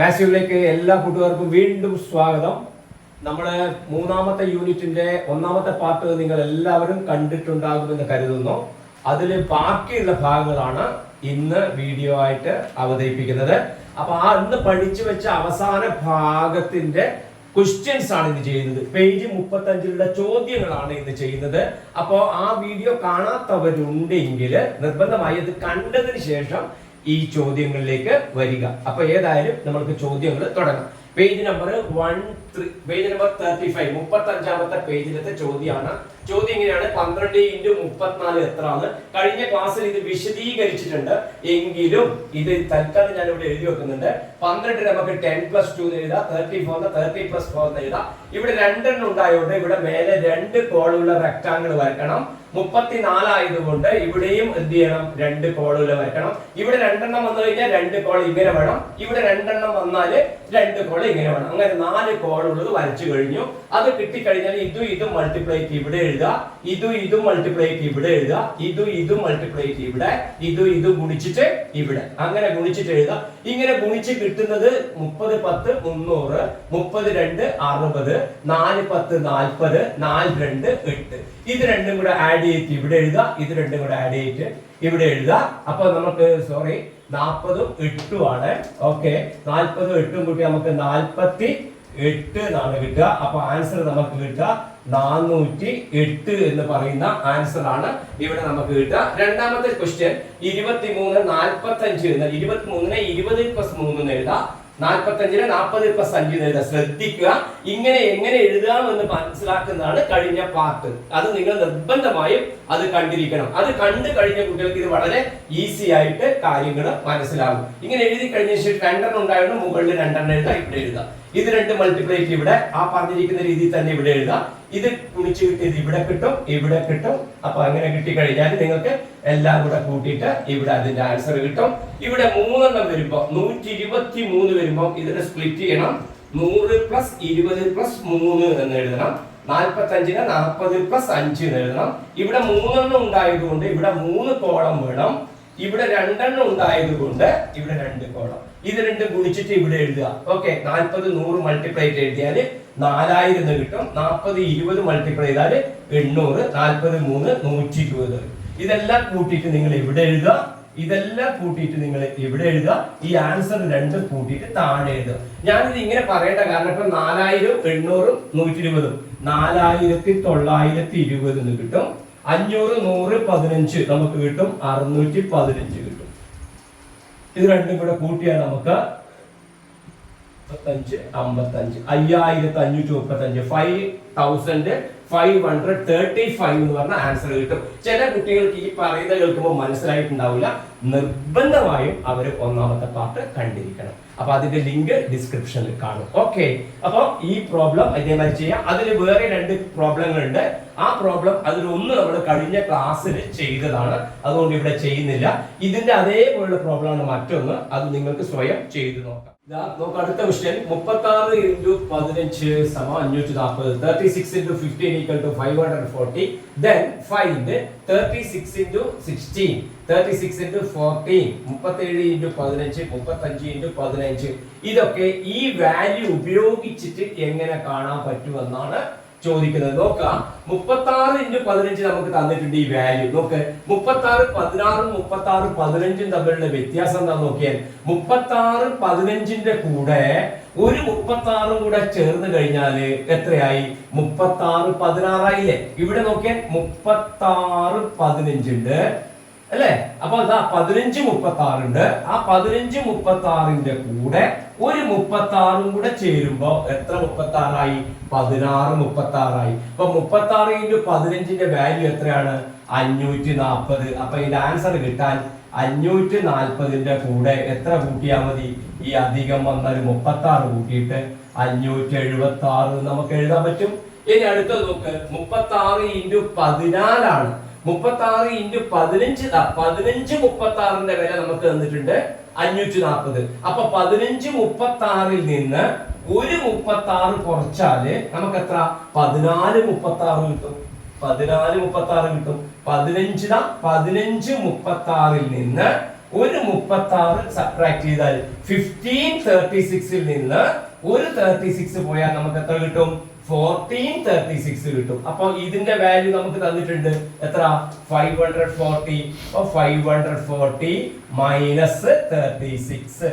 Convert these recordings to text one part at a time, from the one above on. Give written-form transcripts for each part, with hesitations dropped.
മാത്സിലേക്ക് എല്ലാ കൂട്ടുകാർക്കും വീണ്ടും സ്വാഗതം. നമ്മുടെ മൂന്നാമത്തെ യൂണിറ്റിന്റെ ഒന്നാമത്തെ പാർട്ട് നിങ്ങൾ എല്ലാവരും കണ്ടിട്ടുണ്ടാകുമെന്ന് കരുതുന്നു. അതിൽ ബാക്കിയുള്ള ഭാഗങ്ങളാണ് ഇന്ന് വീഡിയോ ആയിട്ട് അവതരിപ്പിക്കുന്നത്. അപ്പൊ ഇന്ന് പഠിച്ചു വെച്ച അവസാന ഭാഗത്തിന്റെ ക്വസ്റ്റ്യൻസ് ആണ് ഇന്ന് ചെയ്യുന്നത്. പേജ് 35 ചോദ്യങ്ങളാണ് ഇന്ന് ചെയ്യുന്നത്. അപ്പോൾ ആ വീഡിയോ കാണാത്തവരുണ്ടെങ്കിൽ നിർബന്ധമായി അത് കണ്ടതിന് ശേഷം ഈ ചോദ്യങ്ങളിലേക്ക് വരിക. അപ്പൊ ഏതായാലും നമുക്ക് ചോദ്യങ്ങൾ തുടങ്ങാം. പേജ് നമ്പർ 35 35ാമത്തെ പേജിലത്തെ ചോദ്യമാണ്. ചോദ്യം ഇങ്ങനെയാണ്: 12 × 34 എത്രയാണ്? കഴിഞ്ഞ ക്ലാസ്സിൽ ഇത് വിശദീകരിച്ചിട്ടുണ്ട്, എങ്കിലും ഇത് തൽക്കാലം ഞാൻ ഇവിടെ എഴുതി വെക്കുന്നുണ്ട്. 12 നമുക്ക് 10+2 എഴുതാം, 34 30+4 എഴുതാം. ഇവിടെ രണ്ടെണ്ണം ഉണ്ടായതുകൊണ്ട് ഇവിടെ മേലെ 2 കോളുള്ള റെക്ടാങ്കിൾ വരക്കണം. 34 ആയതുകൊണ്ട് ഇവിടെയും എന്ത് ചെയ്യണം? 2 കോളുകൾ വരക്കണം. ഇവിടെ 2 വന്നു കഴിഞ്ഞാൽ 2 കോൾ ഇങ്ങനെ വേണം. ഇവിടെ 2 വന്നാല് 2 കോൾ ഇങ്ങനെ വേണം. അങ്ങനെ 4 കോളുള്ളത് വരച്ചു കഴിഞ്ഞു. അത് കിട്ടിക്കഴിഞ്ഞാൽ ഇതും മൾട്ടിപ്ലൈ ഇവിടെ എഴുതുക, ഇതും മൾട്ടിപ്ലൈ ഇവിടെ എഴുതുക, ഇതും മൾട്ടിപ്ലൈ ഇവിടെ, ഇതും ഗുണിച്ചിട്ട് ഇവിടെ, അങ്ങനെ ഗുണിച്ചിട്ട് എഴുതുക. ഇങ്ങനെ ഗുണിച്ച് കിട്ടുന്നത് 30 10 300, 30 2 60, 4 10 40, 4 2 8. ഇത് രണ്ടും കൂടെ ആഡ് ചെയ്തിട്ട് ഇവിടെ എഴുതുക, ഇത് രണ്ടും കൂടെ ആഡ് ചെയ്തിട്ട് ഇവിടെ എഴുതുക. അപ്പൊ നമുക്ക് 40ഉം 8ഉം ആണ്. ഓക്കെ, 40ഉം 8ഉം കൂട്ടി നമുക്ക് 48 എന്നാണ് കിട്ടുക. അപ്പൊ ആൻസർ നമുക്ക് കിട്ടുക 408 എന്ന് പറയുന്ന ആൻസർ ആണ് ഇവിടെ നമുക്ക് കിട്ടുക. രണ്ടാമത്തെ ക്വസ്റ്റ്യൻ 23 45 എഴുതാം. 23നെ 20+3 എഴുതാം, 45നെ 40+5 എഴുതാം. ശ്രദ്ധിക്കുക, ഇങ്ങനെ എങ്ങനെ എഴുതാമെന്ന് മനസ്സിലാക്കുന്നതാണ് കഴിഞ്ഞ പാർട്ട്. അത് നിങ്ങൾ നിർബന്ധമായും അത് കണ്ടിരിക്കണം. അത് കണ്ടു കഴിഞ്ഞ കുട്ടികൾക്ക് ഇത് വളരെ ഈസി ആയിട്ട് കാര്യങ്ങൾ മനസ്സിലാകും. ഇങ്ങനെ എഴുതി കഴിഞ്ഞ ശേഷം 2 ഉണ്ടായിരുന്നു, മുകളിൽ 2 എഴുതാം, ഇവിടെ എഴുതാം. ഇത് 2 മൾട്ടിപ്ലൈ ഇവിടെ ആ പറഞ്ഞിരിക്കുന്ന രീതിയിൽ തന്നെ ഇവിടെ എഴുതാം. ഇത് ഗുണിച്ച് കിട്ടിയത് ഇവിടെ കിട്ടും, ഇവിടെ കിട്ടും. അപ്പൊ അങ്ങനെ കിട്ടിക്കഴിഞ്ഞാൽ നിങ്ങൾക്ക് എല്ലാം കൂടെ കൂട്ടിയിട്ട് ഇവിടെ അതിന്റെ ആൻസർ കിട്ടും. ഇവിടെ 3 വരുമ്പോ 123 വരുമ്പോ ഇതിനെ സ്പ്ലിറ്റ് ചെയ്യണം. 100 + 20 + 3 എന്ന് എഴുതണം. 45നെ 40+5 എന്ന് എഴുതണം. ഇവിടെ 3 ഉണ്ടായതുകൊണ്ട് ഇവിടെ 3 കോളം വേണം. ഇവിടെ 2 ഉണ്ടായതുകൊണ്ട് ഇവിടെ 2 കോളം. ഇത് 2 ഗുണിച്ചിട്ട് ഇവിടെ എഴുതുക. ഓക്കെ, 40 100 മൾട്ടിപ്ലൈ ചെയ്താൽ 4000 എന്ന് കിട്ടും. 40 20 മൾട്ടിപ്ലൈ ചെയ്താൽ 800, 40 3 120. ഇതെല്ലാം കൂട്ടിയിട്ട് നിങ്ങൾ ഇവിടെ എഴുതുക, ഇതെല്ലാം കൂട്ടിയിട്ട് നിങ്ങൾ ഇവിടെ എഴുതുക. ഈ ആൻസർ 2 കൂട്ടിയിട്ട് താഴെ എഴുതുക. ഞാനിത് ഇങ്ങനെ പറയേണ്ട കാരണം ഇപ്പൊ 4000 800 120, 4920 എന്ന് കിട്ടും. 500 100 15 നമുക്ക് കിട്ടും, 615 കിട്ടും. ഇത് രണ്ടും കൂടെ കൂട്ടിയാൽ നമുക്ക് 55 5535 5535 എന്ന് പറഞ്ഞ ആൻസർ കിട്ടും. ചില കുട്ടികൾക്ക് ഈ പറയുന്നത് കേൾക്കുമ്പോൾ മനസ്സിലായിട്ടുണ്ടാവില്ല. നിർബന്ധമായും അവർ ഒന്നാമത്തെ പാർട്ട് കണ്ടിരിക്കണം. അപ്പൊ അതിന്റെ ലിങ്ക് ഡിസ്ക്രിപ്ഷനിൽ കാണും. ഓക്കെ, അപ്പൊ ഈ പ്രോബ്ലം ഇതേമാതിരി ചെയ്യാം. അതിൽ വേറെ 2 പ്രോബ്ലങ്ങളുണ്ട്. ആ പ്രോബ്ലം അതിലൊന്ന് നമ്മൾ കഴിഞ്ഞ ക്ലാസ്സിൽ ചെയ്തതാണ്, അതുകൊണ്ട് ഇവിടെ ചെയ്യുന്നില്ല. ഇതിന്റെ അതേപോലുള്ള പ്രോബ്ലം ആണ് മറ്റൊന്ന്, അത് നിങ്ങൾക്ക് സ്വയം ചെയ്തു നോക്കാം. നോക്കാം, അടുത്ത ക്വസ്റ്റ്യൻ 36 × 15 540. 36 × 15 = 540. Then find 36 × 16, 36 × 14, 37 × 15, 35 × 15. ഇതൊക്കെ ഈ വാല്യൂ ഉപയോഗിച്ചിട്ട് എങ്ങനെ കാണാൻ പറ്റുമെന്നാണ് ചോദിക്കുന്നത്. നോക്കാം, 36 × 15 നമുക്ക് തന്നിട്ടുണ്ട് ഈ വാല്യൂ. നോക്ക്, 36 16 36 15 തമ്മിലുള്ള വ്യത്യാസം എന്താ നോക്കിയാൽ, 36 15ന്റെ കൂടെ ഒരു 36 കൂടെ ചേർന്ന് കഴിഞ്ഞാൽ എത്രയായി? 36 16 ആയില്ലേ? ഇവിടെ നോക്കിയാൽ 36 15 ഉണ്ട് അല്ലേ? അപ്പൊ എന്താ 15 36 ഉണ്ട്. ആ 15 36ന്റെ കൂടെ ഒരു 36 കൂടെ ചേരുമ്പോ എത്ര 36 ആയി? 16 36 ആയി. അപ്പൊ 36 × 15ന്റെ വാല്യൂ എത്രയാണ്? 540. അപ്പൊ ഇതിന്റെ ആൻസർ കിട്ടാൻ 540ന്റെ കൂടെ എത്ര കൂട്ടിയാൽ മതി? ഈ അധികം വന്നാൽ 36 കൂട്ടിയിട്ട് 576 നമുക്ക് എഴുതാൻ പറ്റും. ഇനി അടുത്തത് നോക്ക്, 36 × 14 ആണ്. 36 × 15 15 36ന്റെ വില നമുക്ക് തന്നിട്ടുണ്ട് 540. അപ്പൊ 15 36ൽ നിന്ന് ഒരു 36 കുറച്ചാല് നമുക്ക് എത്ര? 14 36 കിട്ടും. 14 36 കിട്ടും. 15 36ൽ നിന്ന് ഒരു 36 സബ്ട്രാക്ട് ചെയ്താൽ 1536 നിന്ന് ഒരു 36 പോയാൽ നമുക്ക് എത്ര കിട്ടും? 1436 കിട്ടും. അപ്പൊ ഇതിന്റെ വാല്യൂ നമുക്ക് തന്നിട്ടുണ്ട് എത്ര? 540. അപ്പൊ 540 മൈനസ് 36.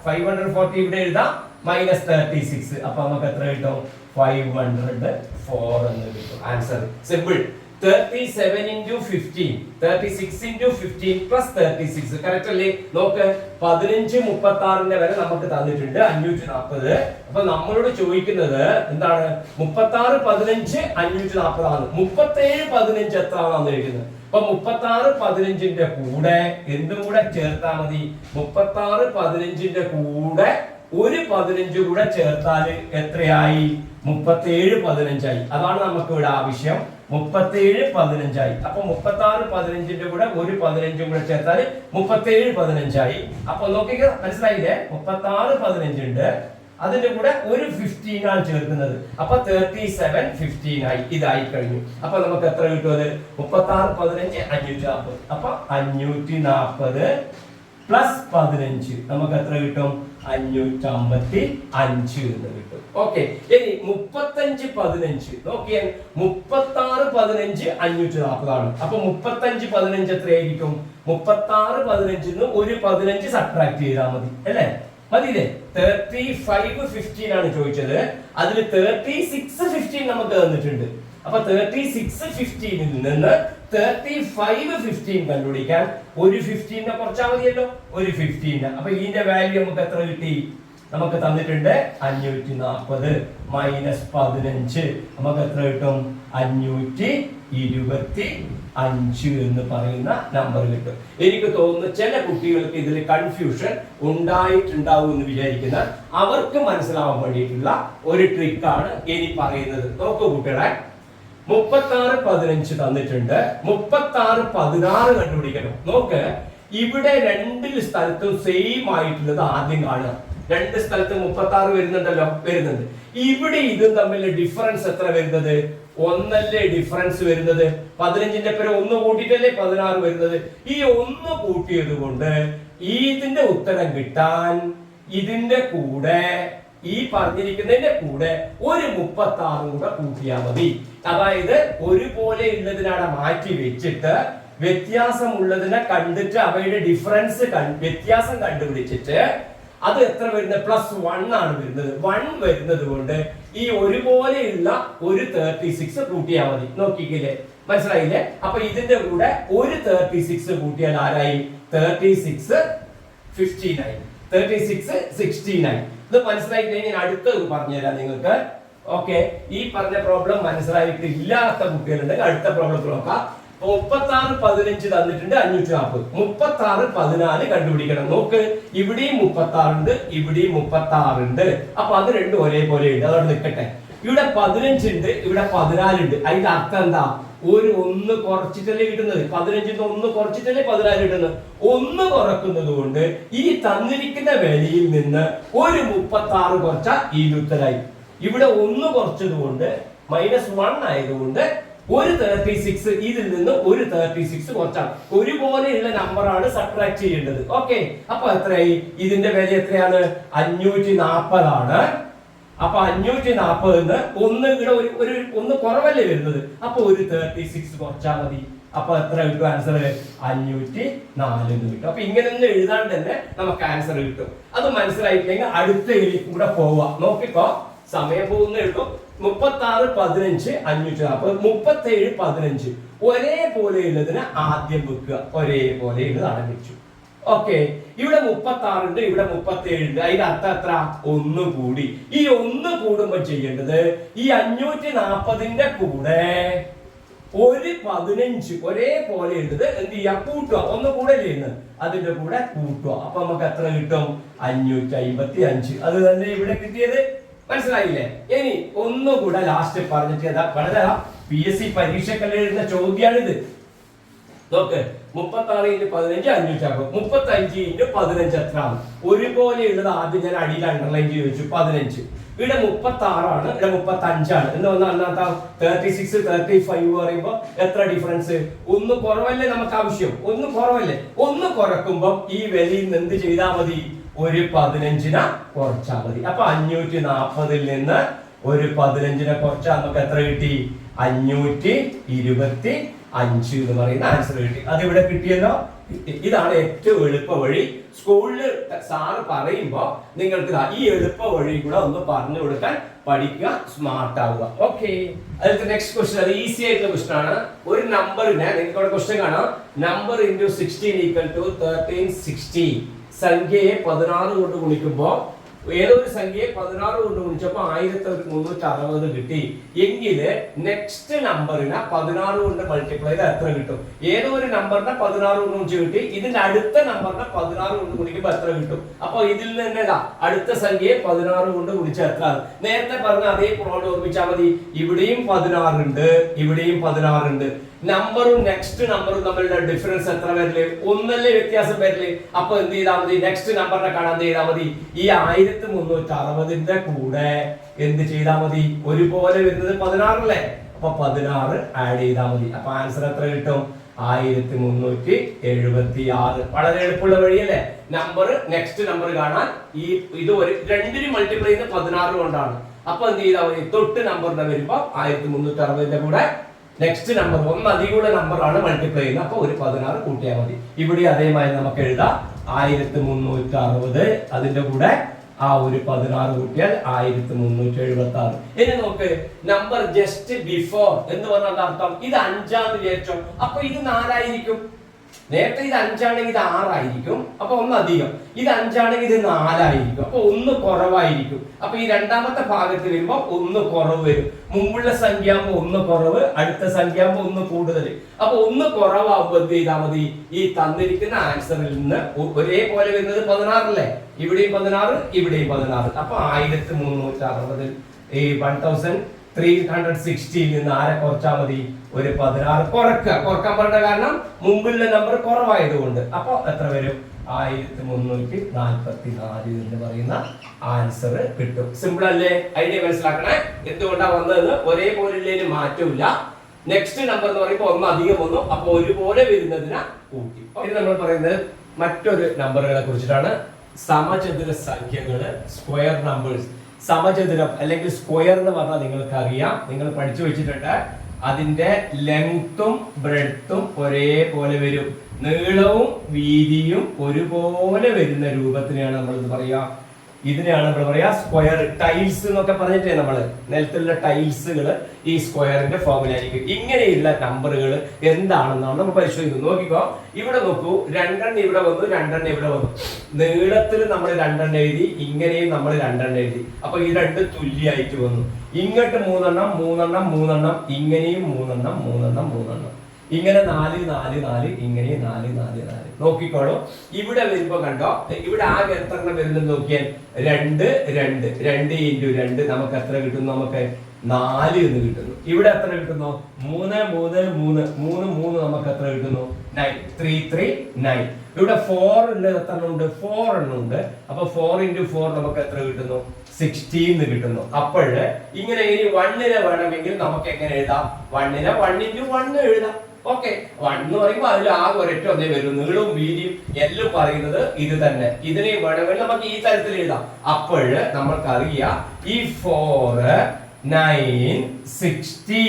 540 ഇവിടെ എഴുതാം, മൈനസ് 36. അപ്പൊ നമുക്ക് എത്ര കിട്ടും? 504 എന്ന് കിട്ടും. Answer simple. 37 into 15, 36 into 15 plus 36. Correct അല്ലേ? നോക്ക്, 15 36ന്റെ വരെ നമുക്ക് തന്നിട്ടുണ്ട് 540. അപ്പൊ നമ്മളോട് ചോദിക്കുന്നത് എന്താണ്? 36 15 540 ആണ്. 37 15 എത്ര ആണെന്ന് ചോദിക്കുന്നത്. അപ്പൊ 36 15ന്റെ കൂടെ എന്തും കൂടെ ചേർത്താൽ മതി. 36 15ന്റെ കൂടെ ഒരു 15 കൂടെ ചേർത്താൽ എത്രയായി? 37 15 ആയി. അതാണ് നമുക്ക് ഇവിടെ ആവശ്യം. 37 15 ആയി. അപ്പൊ 36 15ന്റെ കൂടെ ഒരു 15 കൂടെ ചേർത്താൽ 37 15 ആയി. അപ്പൊ നോക്കിക്കോ, മനസ്സിലായില്ലേ? 36 15 ഉണ്ട്, അതിന്റെ കൂടെ ഒരു 15 ആണ് ചേർക്കുന്നത്. അപ്പൊ 37 15 ആയി. ഇതായി കഴിഞ്ഞു. അപ്പൊ നമുക്ക് എത്ര കിട്ടും? 36 15 540. അപ്പൊ 540 പ്ലസ് 15 നമുക്ക് എത്ര കിട്ടും? 555 എന്ന് കിട്ടും. ഓക്കെ, ഇനി 35 15 നോക്കിയാൽ 36 15 540 ആണ്. അപ്പൊ 35 15 എത്രയായിരിക്കും? 36 15 ന്ന് ഒരു 15 സബ്ട്രാക്ട് ചെയ്താൽ മതി അല്ലേ? മതിയില്ലേ? 35 15 ആണ് ചോദിച്ചത്, അതിൽ 36 15 നമുക്ക് തന്നിട്ടുണ്ട്. അപ്പൊ 36 15 ൽ നിന്ന് 35 15 കണ്ടുപിടിക്കാൻ ഒരു 15നെ കുറച്ചാൽ മതിയല്ലോ, ഒരു 15. അപ്പൊ ഇതിന്റെ വാല്യൂ നമുക്ക് എത്ര കിട്ടി? നമുക്ക് തന്നിട്ടുണ്ട് 540 മൈനസ് 15 നമുക്ക് എത്ര കിട്ടും? 525 എന്ന് പറയുന്ന നമ്പർ കിട്ടും. എനിക്ക് തോന്നുന്നു ചില കുട്ടികൾക്ക് ഇതിൽ കൺഫ്യൂഷൻ ഉണ്ടായിട്ടുണ്ടാവും എന്ന് വിചാരിക്കുന്ന അവർക്ക് മനസ്സിലാവാൻ വേണ്ടിയിട്ടുള്ള ഒരു ട്രിക്കാണ് ഇനി പറയുന്നത്. നോക്കൂ കുട്ടികളെ, 36 15 തന്നിട്ടുണ്ട്, 36 16 കണ്ടുപിടിക്കണം. നോക്ക്, ഇവിടെ രണ്ട് സ്ഥലത്തും സെയിം ആയിട്ടുള്ളത് ആദ്യം കാണുക. രണ്ട് സ്ഥലത്ത് 36 വരുന്നുണ്ടല്ലോ, വരുന്നുണ്ട്. ഇവിടെ ഇതും തമ്മിലുള്ള ഡിഫറൻസ് എത്ര വരുന്നത്? ഒന്നല്ലേ ഡിഫറൻസ് വരുന്നത്? 15ന്റെ പേര് 1 കൂട്ടിയിട്ടല്ലേ 16 വരുന്നത്. ഈ 1 കൂട്ടിയത് കൊണ്ട് ഇതിന്റെ ഉത്തരം കിട്ടാൻ ഇതിന്റെ കൂടെ ഈ പറഞ്ഞിരിക്കുന്നതിന്റെ കൂടെ ഒരു 36 കൂടെ കൂട്ടിയാൽ മതി. അതായത് ഒരുപോലെ ഉള്ളതിനവിടെ മാറ്റി വെച്ചിട്ട് വ്യത്യാസമുള്ളതിനെ കണ്ടിട്ട് അവയുടെ ഡിഫറൻസ് വ്യത്യാസം കണ്ടുപിടിച്ചിട്ട് അത് എത്ര വരുന്നത്? +1 ആണ് വരുന്നത്. 1 വരുന്നത് കൊണ്ട് ഈ ഒരുപോലെയുള്ള ഒരു 36 കൂട്ടിയാൽ മതി. നോക്കിക്കില്ലേ, മനസ്സിലായില്ലേ? അപ്പൊ ഇതിന്റെ കൂടെ ഒരു 36 കൂട്ടിയാൽ ആരായി? 36 15 ആയി, 36 16 ആയി. ഇത് മനസ്സിലായിട്ട് ഞാൻ അടുത്തത് പറഞ്ഞുതരാം നിങ്ങൾക്ക്. ഓക്കെ, ഈ പറഞ്ഞ പ്രോബ്ലം മനസ്സിലായിട്ട് ഇല്ലാത്ത കുട്ടികളുണ്ടെങ്കിൽ അടുത്ത പ്രോബ്ലത്തിൽ നോക്കാം. 36 15 തന്നിട്ടുണ്ട് 540. 36 14 കണ്ടുപിടിക്കണം. നോക്ക്, ഇവിടെയും 36 ഉണ്ട്, ഇവിടെയും 36 ഉണ്ട്. അപ്പൊ അത് രണ്ടും ഒരേപോലെ ഉണ്ട്, അതോടെ നിൽക്കട്ടെ. ഇവിടെ 15 ഉണ്ട്, ഇവിടെ 14 ഉണ്ട്. അതിന്റെ അർത്ഥം എന്താ? ഒരു 1 കുറച്ചിട്ടല്ലേ കിട്ടുന്നത്. 15 1 കുറച്ചിട്ടല്ലേ 14 കിട്ടുന്നത്. 1 കുറക്കുന്നത് കൊണ്ട് ഈ തന്നിരിക്കുന്ന വിലയിൽ നിന്ന് ഒരു 36 കുറച്ചാൽ ഈ ഉത്തരായി. ഇവിടെ 1 കുറച്ചത് കൊണ്ട് -1 ആയതുകൊണ്ട് ഒരു 36 ഇതിൽ നിന്ന് ഒരു 36 കുറച്ചാൽ ഒരുപോലെയുള്ള നമ്പറാണ് സബ്ട്രാക്ട് ചെയ്യേണ്ടത്. ഓക്കെ, അപ്പൊ എത്രയായി? ഇതിന്റെ വില എത്രയാണ്? 540 ആണ്. അപ്പൊ 540 ഒന്ന് ഇവിടെ ഒരു 1 കുറവല്ലേ വരുന്നത്. അപ്പൊ ഒരു 36 കുറച്ചാൽ മതി. അപ്പൊ എത്ര കിട്ടും? ആൻസർ 504 എന്ന് കിട്ടും. അപ്പൊ ഇങ്ങനെ ഒന്നും എഴുതാണ്ട് തന്നെ നമുക്ക് ആൻസർ കിട്ടും. അത് മനസ്സിലായിട്ടില്ലെങ്കിൽ അടുത്ത ഇതിലേക്ക് കൂടെ പോവാം. നോക്കിക്കോ, സമയം പോകുന്നേ ഉള്ളൂ. 36 15 540, 37 15 ഒരേപോലെ ഉള്ളതിനെ ആദ്യം വെക്കുക. ഒരേപോലെ ഉള്ളതാണ് വെച്ചു. ഓക്കെ, ഇവിടെ 36 ഉണ്ട്, ഇവിടെ 37 ഉണ്ട്. അതിന്റെ അർത്ഥം എത്ര? 1 കൂടി. ഈ 1 കൂടുമ്പോൾ ചെയ്യേണ്ടത് ഈ 540ന്റെ കൂടെ ഒരു 15 ഒരേപോലെ ഉള്ളത് എന്ത് ചെയ്യാ? കൂട്ടുക. 1 കൂടെ ചെയ്യുന്നത് അതിന്റെ കൂടെ കൂട്ടുക. അപ്പൊ നമുക്ക് എത്ര കിട്ടും? 555. അത് തന്നെ ഇവിടെ കിട്ടിയത്. മനസ്സിലായില്ലേ? ഇനി ഒന്നുകൂടെ ലാസ്റ്റ് പറഞ്ഞിട്ട് വളരെ PSC പരീക്ഷക്കെല്ലാം എഴുതുന്ന ചോദ്യമാണിത്. നോക്ക്, 36 ഇൻറ്റു 15 560. 35 ഇൻറ്റു 15 എത്രയാണ്? ഒരുപോലെയുള്ളത് ആദ്യം ഞാൻ അടിയിൽ അണ്ടർലൈൻ ചെയ്ത് വെച്ചു 15. ഇവിടെ 36 ആണ്, ഇവിടെ 35 ആണ് എന്ന് വന്നാൽ അന്നത്തെ 36 35 പറയുമ്പോ എത്ര ഡിഫറൻസ്? ഒന്ന് കുറവല്ലേ നമുക്ക് ആവശ്യം? ഒന്ന് കുറവല്ലേ? ഒന്ന് കുറക്കുമ്പോ ഈ വിലയിൽ നിന്ന് എന്ത് ചെയ്താൽ മതി? ഒരു 15നെ കുറച്ചാൽ മതി. അപ്പൊ 540 നിന്ന് ഒരു 15നെ കുറച്ചാൽ നമുക്ക് എത്ര കിട്ടി? 525 എന്ന് പറയുന്ന ആൻസർ കിട്ടി. അത് ഇവിടെ കിട്ടിയല്ലോ. ഇതാണ് ഏറ്റവും എളുപ്പ വഴി. സ്കൂളിൽ സാറ് പറയുമ്പോ നിങ്ങൾക്ക് ഈ എളുപ്പ വഴി കൂടെ ഒന്ന് പറഞ്ഞു കൊടുക്കാൻ പഠിക്കുക, സ്മാർട്ട് ആവുക. ഓക്കെ, അതിലത്തെ നെക്സ്റ്റ് ക്വസ്റ്റ്യൻ അത് ഈസി ആയിട്ടുള്ള ക്വസ്റ്റ്യൻ ആണ്. ഒരു നമ്പറിനെ നിങ്ങൾക്ക് അവിടെ ക്വസ്റ്റ്യൻ കാണാം. Number into 16 equal to 1360. സംഖ്യയെ 16 കൊണ്ട് ഗുണിക്കുമ്പോ ഏതൊരു സംഖ്യയെ 16 കൊണ്ട് ഗുണിച്ചപ്പോ 1360 കിട്ടി എങ്കിൽ നെക്സ്റ്റ് നമ്പറിനെ 16 കൊണ്ട് മൾട്ടിപ്ലൈ ചെയ്ത് എത്ര കിട്ടും? ഏതോ ഒരു നമ്പറിനെ 16 കൊണ്ട് ഗുണിച്ച് കിട്ടി. ഇതിന്റെ അടുത്ത നമ്പറിനെ 16 കൊണ്ട് ഗുണിക്കുമ്പോ എത്ര കിട്ടും? അപ്പൊ ഇതിൽ നിന്ന് തന്നെ അടുത്ത സംഖ്യയെ 16 കൊണ്ട് ഗുണിച്ച എത്ര? നേരത്തെ പറഞ്ഞ അതേ പ്രോബ്ലം ഓർമ്മിച്ചാൽ മതി. ഇവിടെയും 16 ഉണ്ട്, ഇവിടെയും 16 ഉണ്ട്. നമ്പറും നെക്സ്റ്റ് നമ്പറും തമ്മിലുള്ള ഡിഫറൻസ് എത്ര വരില്ലേ? ഒന്നല്ലേ വ്യത്യാസം വരില്ലേ? അപ്പൊ എന്ത് ചെയ്താൽ മതി? നെക്സ്റ്റ് നമ്പറിനെ കാണാൻ എന്ത് ചെയ്താൽ മതി? ഈ 1360ന്റെ കൂടെ എന്ത് ചെയ്താൽ മതി? ഒരുപോലെ വരുന്നത് 16 അല്ലേ? അപ്പൊ 16 ആഡ് ചെയ്താൽ മതി. അപ്പൊ ആൻസർ എത്ര കിട്ടും? 1376. വളരെ എളുപ്പമുള്ള വഴിയല്ലേ? നമ്പർ നെക്സ്റ്റ് നമ്പർ കാണാൻ ഇത് ഒരു രണ്ടിനും മൾട്ടിപ്ലൈ ചെയ്യുന്ന 16 കൊണ്ടാണ്. അപ്പൊ എന്ത് ചെയ്താൽ മതി? തൊട്ട് നമ്പറിന്റെ വരുമ്പോ 1360ന്റെ കൂടെ നെക്സ്റ്റ് നമ്പർ ഒന്നധികമുള്ള നമ്പർ ആണ് മൾട്ടിപ്ലൈ ചെയ്യുന്നത്. അപ്പൊ ഒരു 16 കൂട്ടിയാൽ മതി. ഇവിടെ അതേമാതിരി നമുക്ക് എഴുതാം 1360. അതിന്റെ കൂടെ ആ ഒരു 16 കൂട്ടിയാൽ 1376. ഇനി നോക്ക്, നമ്പർ ജസ്റ്റ് ബിഫോർ എന്ന് പറഞ്ഞാൽ അർത്ഥം ഇത് 5 വിചാരിച്ചോ, അപ്പൊ ഇത് 4 ആയിരിക്കും. നേരത്തെ ഇത് 5 ആണെങ്കിൽ ഇത് 6 ആയിരിക്കും. അപ്പൊ ഒന്ന് അധികം. ഇത് 5 ആണെങ്കിൽ ഇത് 4 ആയിരിക്കും. അപ്പൊ ഒന്ന് കുറവായിരിക്കും. അപ്പൊ ഈ രണ്ടാമത്തെ ഭാഗത്ത് വരുമ്പോ ഒന്ന് കുറവ് വരും. മുമ്പുള്ള സംഖ്യ ആകുമ്പോ ഒന്ന് കുറവ്, അടുത്ത സംഖ്യ ആകുമ്പോ ഒന്ന് കൂടുതൽ. അപ്പൊ ഒന്ന് കുറവാകുമ്പോ എന്ത് ചെയ്താൽ മതി? ഈ തന്നിരിക്കുന്ന ആൻസറിൽ നിന്ന് ഒരേപോലെ വരുന്നത് 16 അല്ലേ? ഇവിടെയും 16, ഇവിടെയും 16. അപ്പൊ 1360 ഈ 1360 നിന്ന് ആരെ കുറച്ചാൽ മതി? ഒരു 16 കുറക്കാൻ പറഞ്ഞ കാരണം മുമ്പിലുള്ള നമ്പർ കുറവായതുകൊണ്ട്. അപ്പൊ എത്ര വരും? 1344 എന്ന് പറയുന്ന ആൻസർ കിട്ടും. സിമ്പിൾ അല്ലേ? ഐഡിയ മനസ്സിലാക്കണേ. എന്തുകൊണ്ടാ വന്നതെന്ന് ഒരേപോലെ ഉള്ളതിന് മാറ്റമില്ല. നെക്സ്റ്റ് നമ്പർ എന്ന് പറയുമ്പോൾ ഒന്ന് അധികം വന്നു, അപ്പൊ ഒരുപോലെ വരുന്നതിനെ കൂട്ടി. ഇനി നമ്മൾ പറയുന്നത് മറ്റൊരു നമ്പറുകളെ കുറിച്ചിട്ടാണ്. സമചതുര സംഖ്യകള്, സ്ക്വയർ നമ്പേഴ്സ്. സമചതുരം അല്ലെങ്കിൽ സ്ക്വയർ എന്ന് പറഞ്ഞാൽ നിങ്ങൾക്ക് അറിയാം, നിങ്ങൾ പഠിച്ചു വെച്ചിട്ടുണ്ട്. അതിന്റെ ലെങ്ത്തും ബ്രെഡ്ത്തും ഒരേപോലെ വരും. നീളവും വീതിയും ഒരുപോലെ വരുന്ന രൂപത്തിനെയാണ് നമ്മൾ പറയാ. ഇതിനെയാണ് നമ്മൾ പറയാ സ്ക്വയർ. ടൈൽസ് എന്നൊക്കെ പറഞ്ഞിട്ടേ നമ്മള് നിലത്തുള്ള ടൈൽസുകൾ ഈ സ്ക്വയറിന്റെ ഫോമിലായിരിക്കും. ഇങ്ങനെയുള്ള നമ്പറുകൾ എന്താണെന്നാണ് നമ്മൾ പരിശോധിക്കുന്നത്. നോക്കിക്കോ, ഇവിടെ നോക്കൂ, 2 എണ്ണം ഇവിടെ വന്നു, 2 എണ്ണം ഇവിടെ വന്നു. നീളത്തിൽ നമ്മൾ 2 എണ്ണം എഴുതി, ഇങ്ങനെയും നമ്മൾ 2 എണ്ണം എഴുതി. അപ്പൊ ഈ 2 തുല്യമായിട്ട് വന്നു. ഇങ്ങോട്ട് 3 എണ്ണം, 3 എണ്ണം, 3 എണ്ണം, ഇങ്ങനെയും 3 എണ്ണം, 3 എണ്ണം, 3 എണ്ണം. ഇങ്ങനെ 4 4 4, ഇങ്ങനെ 4 4 4. നോക്കിക്കോളൂ, ഇവിടെ വരുമ്പോ കണ്ടോ, ഇവിടെ ആകെ എത്ര എണ്ണം വരുന്നത് നോക്കിയാൽ 2 2 2 ഇൻറ്റു 2 നമുക്ക് എത്ര കിട്ടുന്നു? നമുക്ക് 4 എന്ന് കിട്ടുന്നു. ഇവിടെ എത്ര കിട്ടുന്നു? 3 3 3 3 3 നമുക്ക് എത്ര കിട്ടുന്നു? 9 3 3 9. ഇവിടെ 4 ഉണ്ട്, എത്ര എണ്ണം ഉണ്ട്? 4 എണ്ണം ഉണ്ട്. അപ്പൊ 4 ഇൻറ്റു 4 നമുക്ക് എത്ര കിട്ടുന്നു? 16 കിട്ടുന്നു. അപ്പോൾ ഇങ്ങനെ ഇനി 1നെ വേണമെങ്കിൽ നമുക്ക് എങ്ങനെ എഴുതാം? 1നെ 1 ഇൻറ്റു 1 എഴുതാം. ഓക്കെ, 1 എന്ന് പറയുമ്പോൾ അതിൽ ആകെ ഒരൊറ്റ ഒന്നേ വരും. നീളവും വീതിയും എല്ലാം പറയുന്നത് ഇത് തന്നെ. ഇതിനെ വേണമെങ്കിൽ നമുക്ക് ഈ തരത്തിൽ എഴുതാം. അപ്പോൾ നമ്മൾക്കറിയാം ഈ 4 9 16.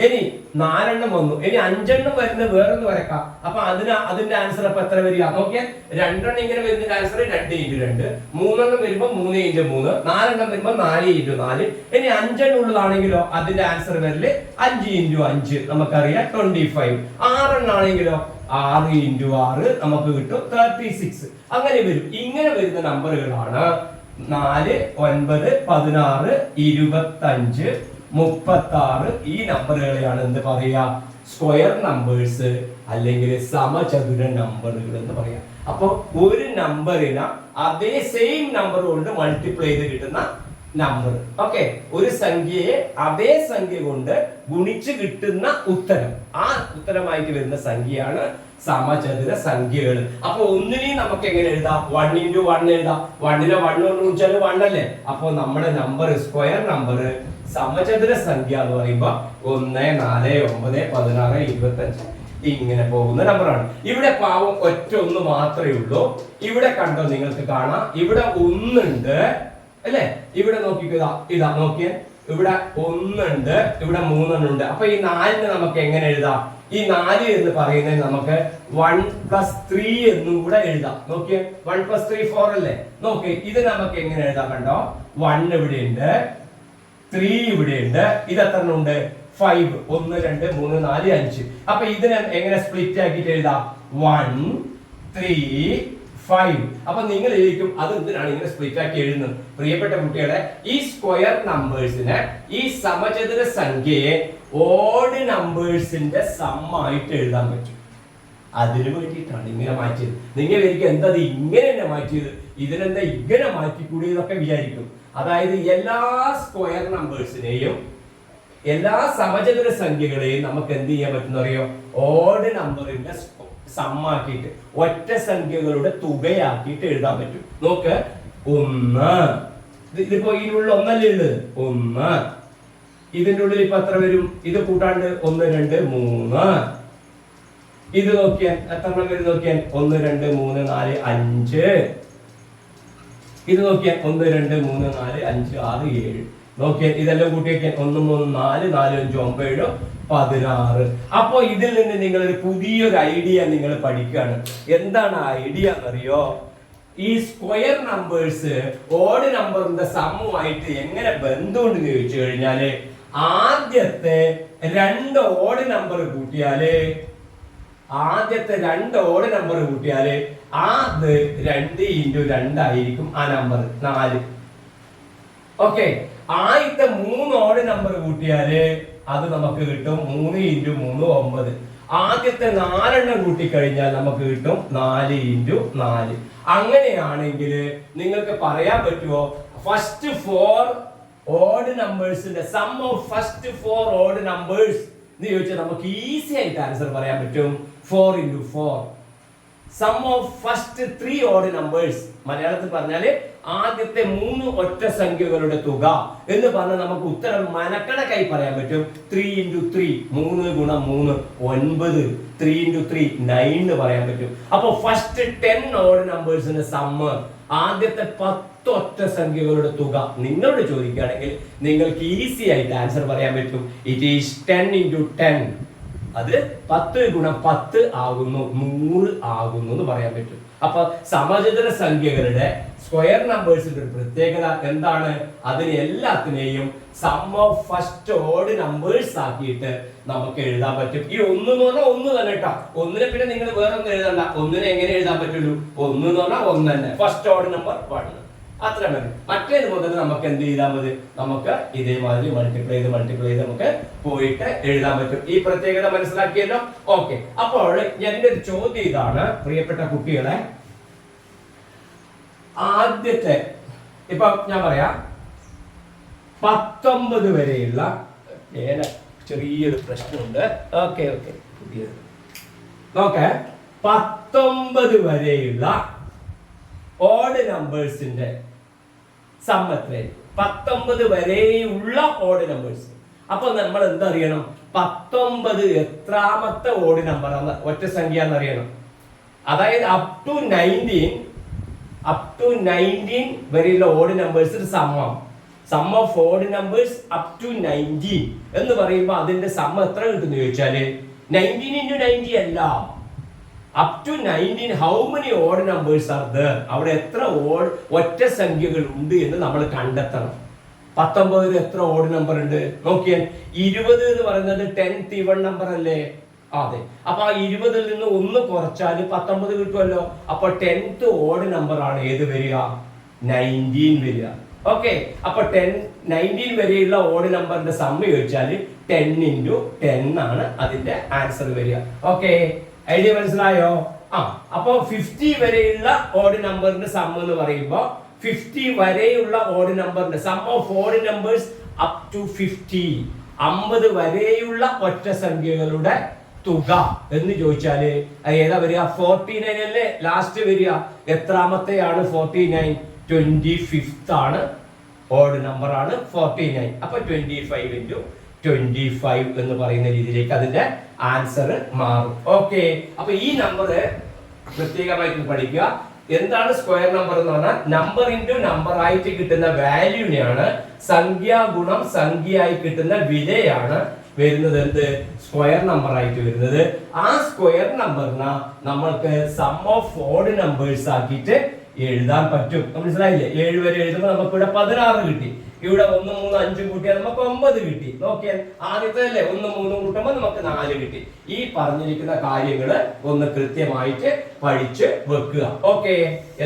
ഇനി 4 എണ്ണം വന്നു, ഇനി 5 എണ്ണം വരുന്നത് വേറൊന്ന് വരക്കാം. അപ്പൊ അതിന്റെ ആൻസർ അപ്പൊ എത്ര വരിക നോക്കിയാൽ? 2 എണ്ണം ഇങ്ങനെ വരുന്ന ആൻസർ 2 ഇൻറ്റു 2. 3 എണ്ണം വരുമ്പോ 3 ഇൻറ്റു 3. 4 എണ്ണം വരുമ്പോ 4 ഇൻറ്റു 4. ഇനി 5 എണ്ണം ഉള്ളതാണെങ്കിലോ അതിന്റെ ആൻസർ വരല് 5 ഇൻറ്റു 5 നമുക്കറിയാം 25. 6 എണ്ണം ആണെങ്കിലോ 6 ഇൻറ്റു 6 നമുക്ക് കിട്ടും 36. അങ്ങനെ വരും. ഇങ്ങനെ വരുന്ന നമ്പറുകളാണ് 4 9 16 25 36. ഈ നമ്പറുകളെയാണ് എന്ത് പറയാ? സ്ക്വയർ നമ്പേഴ്സ് അല്ലെങ്കിൽ സമചതുര നമ്പറുകൾ എന്ന് പറയാം. അപ്പൊ ഒരു നമ്പറിനെ അതേ സെയിം നമ്പർ കൊണ്ട് മൾട്ടിപ്ലൈ ചെയ്ത് കിട്ടുന്ന നമ്പർ. ഓക്കെ, ഒരു സംഖ്യയെ അതേ സംഖ്യ കൊണ്ട് ഗുണിച്ച് കിട്ടുന്ന ഉത്തരം, ആ ഉത്തരമായിട്ട് വരുന്ന സംഖ്യയാണ് സമചതുര സംഖ്യകൾ. അപ്പൊ ഒന്നിനെയും നമുക്ക് എങ്ങനെ എഴുതാം? 1 × 1 എഴുതാം. 1നെ 1 കൊണ്ട് ഗുണിച്ചാൽ 1 അല്ലേ? അപ്പൊ നമ്മുടെ നമ്പർ, സ്ക്വയർ നമ്പർ, സമചതുര സംഖ്യ എന്ന് പറയുമ്പോ 1, 4, 9, 16, 25 ഇങ്ങനെ പോകുന്ന നമ്പറാണ്. ഇവിടെ പാവം ഒറ്റ ഒന്ന് മാത്രമേ ഉള്ളൂ. ഇവിടെ കണ്ടോ, നിങ്ങൾക്ക് കാണാം, ഇവിടെ ഒന്നുണ്ട് അല്ലേ? ഇവിടെ നോക്കിക്കോ, ഇതാ നോക്കിയേ, ഇവിടെ 1 ഉണ്ട്, ഇവിടെ 3 ഉണ്ട്. അപ്പൊ ഈ 4നെ നമുക്ക് എങ്ങനെ എഴുതാം? ഈ 4 എന്ന് പറയുന്നത് നമുക്ക് 1 + 3 എന്നും കൂടെ എഴുതാം. നോക്കിയേ, 1 + 3 4 അല്ലേ? നോക്കിയേ, ഇത് നമുക്ക് എങ്ങനെ എഴുതാം? കണ്ടോ, 1 ഇവിടെ ഉണ്ട്, 3 ഇവിടെ ഉണ്ട്, ഇത് എത്ര ഉണ്ട്? 5. 1 2 3 4 5. അപ്പൊ ഇതിനെ എങ്ങനെ സ്പ്ലിറ്റ് ആക്കിയിട്ട് എഴുതാം? 1 3 5. അപ്പൊ നിങ്ങൾ എഴുതിക്കും അത് എന്തിനാണ് ഇങ്ങനെ സ്പ്ലിറ്റ് ആക്കി എഴുതുന്നത്? പ്രിയപ്പെട്ട കുട്ടികളെ, ഈ സ്ക്വയർ നമ്പേഴ്സിനെ, ഈ സമചതുര സംഖ്യയെ ഓഡ് നമ്പേഴ്സിന്റെ സം ആയിട്ട് എഴുതാൻ പറ്റും. അതിനു വേണ്ടിയിട്ടാണ് ഇങ്ങനെ മാറ്റിയത്. നിങ്ങൾ എനിക്ക് എന്താ ഇങ്ങനെ തന്നെ മാറ്റിയത്, ഇതിനെന്താ ഇങ്ങനെ മാറ്റിക്കൂടി എന്നൊക്കെ വിചാരിക്കും. അതായത് എല്ലാ സ്ക്വയർ നമ്പേഴ്സിനെയും, എല്ലാ സമചതുര സംഖ്യകളെയും നമുക്ക് എന്ത് ചെയ്യാൻ പറ്റുന്ന അറിയോ? ഓഡ് നമ്പറിന്റെ സമ്മാക്കിയിട്ട്, ഒറ്റ സംഖ്യകളുടെ തുകയാക്കിയിട്ട് എഴുതാൻ പറ്റും. നോക്ക്, 1, ഇതിപ്പോ ഇതിനുള്ള 1 അല്ലേ ഉള്ളത്? 1. ഇതിന്റെ ഉള്ളിൽ ഇപ്പൊ എത്ര വരും? ഇത് കൂട്ടാണ്ട് 1 2 3. ഇത് നോക്കിയാൽ എത്ര എണ്ണം വരും? നോക്കിയാൽ 1 2 3 4 5. ഇത് നോക്കിയാൽ 1 2 3 4 5 6 7. നോക്കിയാൽ ഇതെല്ലാം കൂട്ടി വെക്കാൻ 1 3 4 4 5 9 16. അപ്പോ ഇതിൽ നിന്ന് നിങ്ങൾ ഒരു പുതിയൊരു ഐഡിയ നിങ്ങൾ പഠിക്കുകയാണ്. എന്താണ് ആ ഐഡിയ എന്നറിയോ? ഈ സ്ക്വയർ നമ്പേഴ്സ് ഓഡ് നമ്പറിന്റെ സമ്മുമായിട്ട് എങ്ങനെ ബന്ധമുണ്ട് എന്ന് ചോദിച്ചു കഴിഞ്ഞാല്, ആദ്യത്തെ 2 ഓഡ് നമ്പർ കൂട്ടിയാല്, ആദ്യത്തെ 2 ഓഡ് നമ്പർ കൂട്ടിയാല് അത് 2 × 2 ആയിരിക്കും ആ നമ്പർ 4. ഓക്കെ, ആദ്യത്തെ 3 ഓഡ് നമ്പർ കൂട്ടിയാല് അത് നമുക്ക് കിട്ടും 3 × 3 9. ആദ്യത്തെ 4 എണ്ണം കൂട്ടിക്കഴിഞ്ഞാൽ നമുക്ക് കിട്ടും 4 × 4. അങ്ങനെയാണെങ്കിൽ നിങ്ങൾക്ക് പറയാൻ പറ്റുമോ ഫസ്റ്റ് 4 ഓഡ് നമ്പേഴ്സിന്റെ sum of first 4 odd numbers എന്ന് ചോദിച്ചാൽ നമുക്ക് ഈസി ആയിട്ട് ആൻസർ പറയാൻ പറ്റും. 4 × 4. Sum of first 3 odd numbers, മലയാളത്തിൽ പറഞ്ഞാല് ആദ്യത്തെ 3 ഒറ്റ സംഖ്യകളുടെ തുക എന്ന് പറഞ്ഞാൽ നമുക്ക് ഉത്തരം മനക്കണക്കായി പറയാൻ പറ്റും. 3 × 3 3 × 3 9. 3 × 3 9 എന്ന് പറയാൻ പറ്റും. അപ്പൊ ഫസ്റ്റ് 10 ഓഡ് നമ്പേഴ്സിന്റെ സമ്മ്, ആദ്യത്തെ 10 ഒറ്റ സംഖ്യകളുടെ തുക നിങ്ങളോട് ചോദിക്കുകയാണെങ്കിൽ നിങ്ങൾക്ക് ഈസി ആയിട്ട് ആൻസർ പറയാൻ പറ്റും. It is 10 × 10. അത് 10 × 10 ആകുന്നു, 100 ആകുന്നു എന്ന് പറയാൻ പറ്റും. അപ്പൊ സമചതുര സംഖ്യകളുടെ സ്ക്വയർ നമ്പേഴ്സിന്റെ ഒരു പ്രത്യേകത എന്താണ്? അതിന് എല്ലാത്തിനെയും sum of first odd numbers ആക്കിയിട്ട് നമുക്ക് എഴുതാൻ പറ്റും. ഈ 1 എന്ന് പറഞ്ഞാൽ 1 തന്നെ കേട്ടോ. 1നെ പിന്നെ നിങ്ങൾ വേറെ ഒന്നും എഴുതണ്ട. 1നെ എങ്ങനെ എഴുതാൻ പറ്റുള്ളൂ? 1 എന്ന് പറഞ്ഞാൽ 1 തന്നെ, ഫസ്റ്റ് ഓഡ് നമ്പർ 1. അത്ര മതി. മറ്റേത് മുതൽ നമുക്ക് എന്ത് ചെയ്താൽ മതി? നമുക്ക് ഇതേമാതിരി മൾട്ടിപ്ലൈ ചെയ്ത് നമുക്ക് പോയിട്ട് എഴുതാൻ പറ്റും. ഈ പ്രത്യേകത മനസ്സിലാക്കിയല്ലോ? ഓക്കെ, അപ്പോൾ എന്റെ ഒരു ചോദ്യം ഇതാണ്, പ്രിയപ്പെട്ട കുട്ടികളെ. ആദ്യത്തെ ഇപ്പൊ ഞാൻ പറയാം, 19 വരെയുള്ള ചെറിയൊരു പ്രശ്നമുണ്ട്. ഓക്കെ പുതിയത് നോക്കേ, 19 വരെയുള്ള ഓഡ് നമ്പേഴ്സിന്റെ സം എത്രയായിരിക്കും? 19 വരെയുള്ള ഓഡ് നമ്പേഴ്സ്. അപ്പൊ നമ്മൾ എന്തറിയണം? 19 എത്രാമത്തെ ഓഡ് നമ്പർ ഒറ്റ സംഖ്യ എന്നറിയണം. അതായത് അപ് ടു 19 വരെയുള്ള ഓഡ് നമ്പേഴ്സിന്റെ സമ്മാണ്. Sum of odd numbers up to 19 എന്ന് പറയുമ്പോൾ അതിന്റെ സം എത്ര കിട്ടുമെന്ന് ചോദിച്ചാല് 19 × 90 അല്ല, up to 19 how many odd numbers are there, അവിടെ എത്ര ഒറ്റ സംഖ്യകൾ ഉണ്ട് എന്ന് നമ്മൾ കണ്ടെത്തണം. 19 എത്ര ഓഡ് നമ്പർ ഉണ്ട് നോക്കിയാൽ, 20 എന്ന് പറയുന്നത് 10th ഈവൺ നമ്പർ അല്ലേ? അതെ. അപ്പൊ ആ 20ൽ നിന്ന് 1 കുറച്ചാൽ 19 കിട്ടുമല്ലോ. അപ്പൊ 10th ഓഡ് നമ്പർ ആണ് ഏത് വരിക? 19 വരിക. ഓക്കെ, അപ്പൊ 19 വരെയുള്ള ഓഡ് നമ്പറിന്റെ സം ചോദിച്ചാൽ 10 × 10 ആണ് അതിന്റെ ആൻസർ വരിക. ഓക്കെ, ഐഡിയ മനസ്സിലായോ? അപ്പൊ 50 വരെയുള്ള ഓഡ് നമ്പറിന്റെ സം എന്ന് പറയുമ്പോ 50 വരെയുള്ള ഓഡ് നമ്പറിന്റെ sum of odd numbers up to 50, 50 വരെയുള്ള ഒറ്റ സംഖ്യകളുടെ തുക എന്ന് ചോദിച്ചാല് ഏതാ വരിക? 49 അല്ലേ ലാസ്റ്റ് വരിക. എത്രാമത്തെയാണ് 49? 25th ആണ്. ഓഡ് നമ്പർ ആണ് 49. അപ്പൊ 25 into 25 എന്ന് പറയുന്ന രീതിയിലേക്ക് അതിന്റെ ആൻസർ മാറും. ഓക്കെ, അപ്പൊ ഈ നമ്പർ പ്രത്യേകമായിട്ട് പഠിക്കുക. എന്താണ് സ്ക്വയർ നമ്പർ എന്ന് പറഞ്ഞാൽ നമ്പർ ഇൻറ്റു നമ്പർ ആയിട്ട് കിട്ടുന്ന വാല്യൂനെയാണ് സംഖ്യ ഗുണം സംഖ്യയായി കിട്ടുന്ന വിലയാണ് വരുന്നത് എന്ത് സ്ക്വയർ നമ്പർ ആയിട്ട് വരുന്നത്. ആ സ്ക്വയർ നമ്പറിനെ നമ്മൾക്ക് സം ഓഫ് ഓഡ് നമ്പേഴ്സ് ആക്കിയിട്ട് എഴുതാൻ പറ്റും. മനസ്സിലായില്ലേ? 7 വരെ എഴുതുമ്പോൾ നമുക്ക് ഇവിടെ 16 കിട്ടി. ഇവിടെ 1 3 5 കൂട്ടിയാൽ നമുക്ക് 9 കിട്ടി. നോക്കിയാൽ ആദ്യത്തെ അല്ലേ 1 3 കൂട്ടുമ്പോൾ നമുക്ക് 4 കിട്ടി. ഈ പറഞ്ഞിരിക്കുന്ന കാര്യങ്ങള് ഒന്ന് കൃത്യമായിട്ട് പഠിച്ച് വെക്കുക. ഓക്കെ,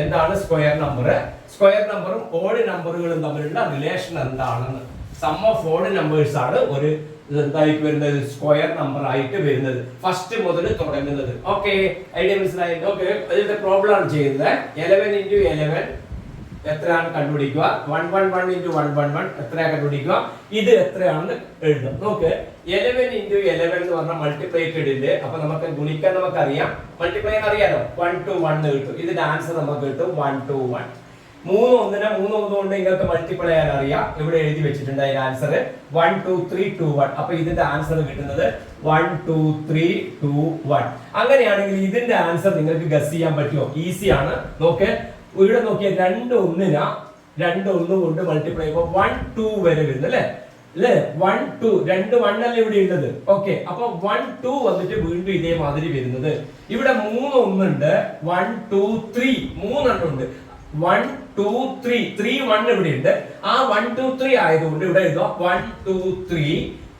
എന്താണ് സ്ക്വയർ നമ്പർ? സ്ക്വയർ നമ്പറും ഓഡ് നമ്പറുകളും തമ്മിലുള്ള റിലേഷൻ എന്താണെന്ന്. സം ഓഫ് ഓഡ് നമ്പേഴ്സ് ആണ് ഒരു എന്തായിട്ട് വരുന്നത് സ്ക്വയർ നമ്പർ ആയിട്ട് വരുന്നത്. ഫസ്റ്റ് മുതൽ തുടങ്ങുന്നത്. ഓക്കെ, ഐഡിയ മനസ്സിലായി? ഓക്കെ, ഇതിന്റെ പ്രോബ്ലം ആണ് ചെയ്യുന്നത്. 11 into 11 എത്രയാണ് കണ്ടുപിടിക്കുക? 111 into 111 എത്രയാണ് കണ്ടുപിടിക്കുക? ഇത് എത്രയാണെന്ന് എഴുതാം. നോക്ക്, 11 into 11 എന്ന് പറഞ്ഞാൽ മൾട്ടിപ്ലൈറ്റഡ് ഇല്ലേ? അപ്പൊ നമുക്ക് ഗുണിക്കാൻ നമുക്കറിയാം, മൾട്ടിപ്ലൈ അറിയാലോ. 1 to 1 കിട്ടും. ഇതിന്റെ ആൻസർ നമുക്ക് കിട്ടും 1 to 1. 3 1 കൊണ്ട് നിങ്ങൾക്ക് മൾട്ടിപ്ലൈ ചെയ്യാൻ അറിയാം. ഇവിടെ എഴുതി വെച്ചിട്ടുണ്ട് അതിന്റെ ആൻസർ 1 2 3 2 1. അപ്പൊ ഇതിന്റെ ആൻസർ കിട്ടുന്നത് 1 2 3 2 1. അങ്ങനെയാണെങ്കിൽ ഇതിന്റെ ആൻസർ നിങ്ങൾക്ക് ഗസ് ചെയ്യാൻ പറ്റുമോ? ഈസി ആണ്. നോക്ക്, ഇവിടെ നോക്കിയാൽ 2 1 കൊണ്ട് മൾട്ടിപ്ലൈ ചെയ്യുമ്പോൾ 1 2 വരെ വരുന്നു അല്ലേ? 1 2 2 1 അല്ലേ ഇവിടെ ഉള്ളത്. ഓക്കെ, അപ്പൊ 1 2 വന്നിട്ട് വീണ്ടും ഇതേമാതിരി വരുന്നത്. ഇവിടെ 3 1 ഉണ്ട്, 1 2 3 3 ഉണ്ട്. 1 2 3 3 1 ഇവിടെ ഉണ്ട്. ആ 1 2 3 ആയതുകൊണ്ട് ഇവിടെ എഴുതുക 1 2 3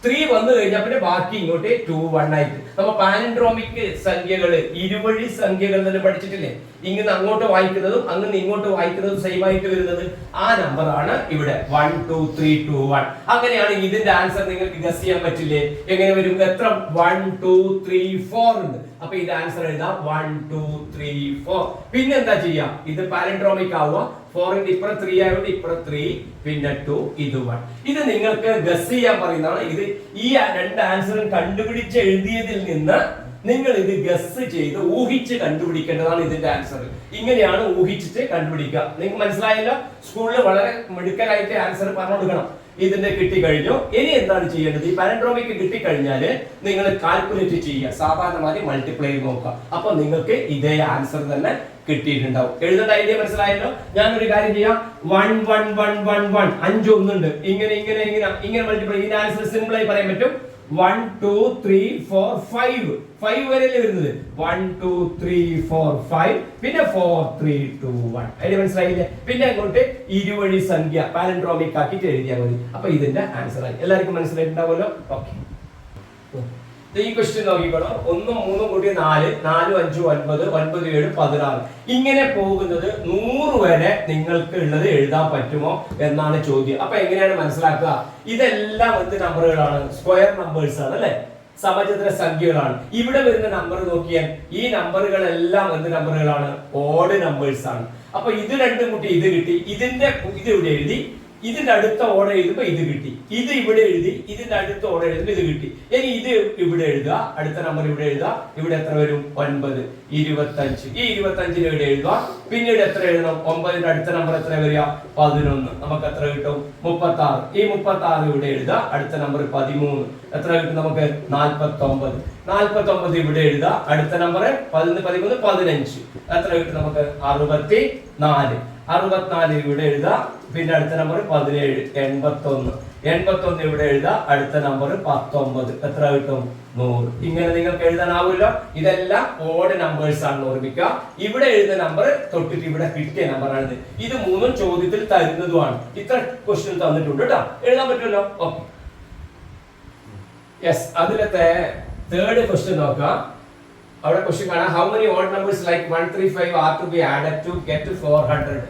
3 വന്നു കഴിഞ്ഞാൽ പിന്നെ ബാക്കി ഇങ്ങോട്ട് 2 1 ആയിട്ട്. നമ്മ പാലിൻഡ്രോമിക് സംഖ്യകള് ഇരുവഴി സംഖ്യകൾ തന്നെ പഠിച്ചിട്ടില്ലേ? ഇങ്ങനെ അങ്ങോട്ട് വായിക്കുന്നതും അങ്ങനെ ഇങ്ങോട്ട് വായിക്കുന്നതും സെയിം ആയിട്ട് വരുന്നത്. ആ നമ്പർ ആണ് ഇവിടെ 1 2 3 2 1. അങ്ങനെയാണ് ഇതിന്റെ ആൻസർ നിങ്ങൾക്ക് ഗസ് ചെയ്യാൻ പറ്റില്ലേ? എങ്ങനെ വരും? എത്ര? 1 2 3 4 ഉണ്ട്. അപ്പൊ ഇത് ആൻസർ എഴുതാം 1 2 3 4. പിന്നെ എന്താ ചെയ്യാം? ഇത് പാലിൻഡ്രോമിക് ആവുക. 4 ന്റെ ഇപ്പുറം 3 ആയതുകൊണ്ട് ഇപ്പുറം 3 പിന്നെ 2 ഇത് 1. ഇത് നിങ്ങൾക്ക് ഗസ് ചെയ്യാൻ പറയുന്നതാണ്. ഇത് ഈ രണ്ട് ആൻസറും കണ്ടുപിടിച്ച് എഴുതിയതിൽ നിന്ന് നിങ്ങൾ ഇത് ഗസ് ചെയ്ത് ഊഹിച്ച് കണ്ടുപിടിക്കേണ്ടതാണ് ഇതിന്റെ ആൻസർ. ഇങ്ങനെയാണ് ഊഹിച്ചിട്ട് കണ്ടുപിടിക്കുക. നിങ്ങൾക്ക് മനസ്സിലായല്ലോ? സ്കൂളിൽ വളരെ മിടുക്കലായിട്ട് ആൻസർ പറഞ്ഞു കൊടുക്കണം. ഇതിന്റെ കിട്ടിക്കഴിഞ്ഞു. ഇനി എന്താണ് ചെയ്യേണ്ടത്? ഈ പാലിൻഡ്രോമിക് കിട്ടിക്കഴിഞ്ഞാല് നിങ്ങൾ കാൽക്കുലേറ്റ് ചെയ്യുക. സാധാരണമായി മൾട്ടിപ്ലൈ നോക്കുക. അപ്പൊ നിങ്ങൾക്ക് ഇതേ ആൻസർ തന്നെ കിട്ടിയിട്ടുണ്ടാവും. എഴുതേണ്ട ഐഡിയ മനസ്സിലായല്ലോ? ഞാനൊരു കാര്യം ചെയ്യാം. 1 1 1 1 1 5 ഒന്നുണ്ട്. ഇങ്ങനെ മൾട്ടിപ്ലൈ. ഇതിന്റെ ആൻസർ സിമ്പിൾ ആയി പറയാൻ പറ്റും. 1 2 3 4 5 5 വരെയല്ലേ വരുന്നത്. 1 2 3 4 5 പിന്നെ 4 3 2 1. ഐഡിയ മനസ്സിലായില്ലേ? പിന്നെ അങ്ങോട്ട് ഇരുവഴി സംഖ്യ പാലിൻഡ്രോമിക് ആക്കിയിട്ട് എഴുതിയാൽ മതി. അപ്പൊ ഇതിന്റെ ആൻസർ ആയി. എല്ലാവർക്കും മനസ്സിലായിട്ടുണ്ടാവുമല്ലോ? ഓക്കെ, ഈ ക്വസ്റ്റ്യൻ നോക്കിക്കോളൂ. 1 3 കൂട്ടി 4 4 5 9 9 7 16. ഇങ്ങനെ പോകുന്നത് 100 വരെ നിങ്ങൾക്ക് ഉള്ളത് എഴുതാൻ പറ്റുമോ എന്നാണ് ചോദ്യം. അപ്പൊ എങ്ങനെയാണ് മനസ്സിലാക്കുക? ഇതെല്ലാം എന്ത് നമ്പറുകളാണ്? സ്ക്വയർ നമ്പേഴ്സ് ആണ് അല്ലെ? സമചതുര സംഖ്യകളാണ്. ഇവിടെ വരുന്ന നമ്പർ നോക്കിയാൽ ഈ നമ്പറുകളെല്ലാം എന്ത് നമ്പറുകളാണ്? ഓഡ് നമ്പേഴ്സ് ആണ്. അപ്പൊ ഇത് രണ്ടും കൂട്ടി ഇത് കിട്ടി. ഇത് ഇവിടെ എഴുതി. ഇതിന്റെ അടുത്ത ഓർഡർ എഴുതുമ്പോ ഇത് കിട്ടി. ഇത് ഇവിടെ എഴുതി. ഇതിന്റെ അടുത്ത ഓർഡർ എഴുതുമ്പോ ഇത് കിട്ടി. ഇനി ഇത് ഇവിടെ എഴുതുക. അടുത്ത നമ്പർ ഇവിടെ എഴുതുക. ഇവിടെ എത്ര വരും? 9 25. ഈ 25 ഇവിടെ എഴുതുക. പിന്നീട് എത്ര എഴുതണം? 9ന്റെ അടുത്ത നമ്പർ എത്ര വരിക? 11. നമുക്ക് എത്ര കിട്ടും? 36. ഈ 36 ഇവിടെ എഴുതുക. അടുത്ത നമ്പർ 13. എത്ര കിട്ടും നമുക്ക്? 49. 49 ഇവിടെ എഴുതുക. അടുത്ത നമ്പർ 11 13 15. എത്ര കിട്ടും നമുക്ക്? 64. 64 ഇവിടെ എഴുതുക. പിന്നെ അടുത്ത നമ്പർ 17 81. 81 ഇവിടെ എഴുതുക. അടുത്ത നമ്പർ 19. എത്ര കിട്ടും? 100. ഇങ്ങനെ നിങ്ങൾക്ക് എഴുതാനാവുമല്ലോ. ഇതെല്ലാം ഓഡ് നമ്പേഴ്സ് ആണ് ഓർമ്മിക്കുക. ഇവിടെ എഴുതുന്ന നമ്പർ തൊട്ടിട്ട് ഇവിടെ കിട്ടിയ നമ്പർ ആണ്. ഇത് മൂന്നും ചോദ്യത്തിൽ തരുന്നതുമാണ്. ഇത്ര ക്വസ്റ്റ്യൻ തന്നിട്ടുണ്ട് കേട്ടോ. എഴുതാൻ പറ്റുമല്ലോ? Okay, yes. അതിലത്തെ തേർഡ് ക്വസ്റ്റ്യൻ നോക്കാം. അവിടെ ക്വസ്റ്റ്യൻ കാണാം. How many odd numbers like 135 are to be added to get 400?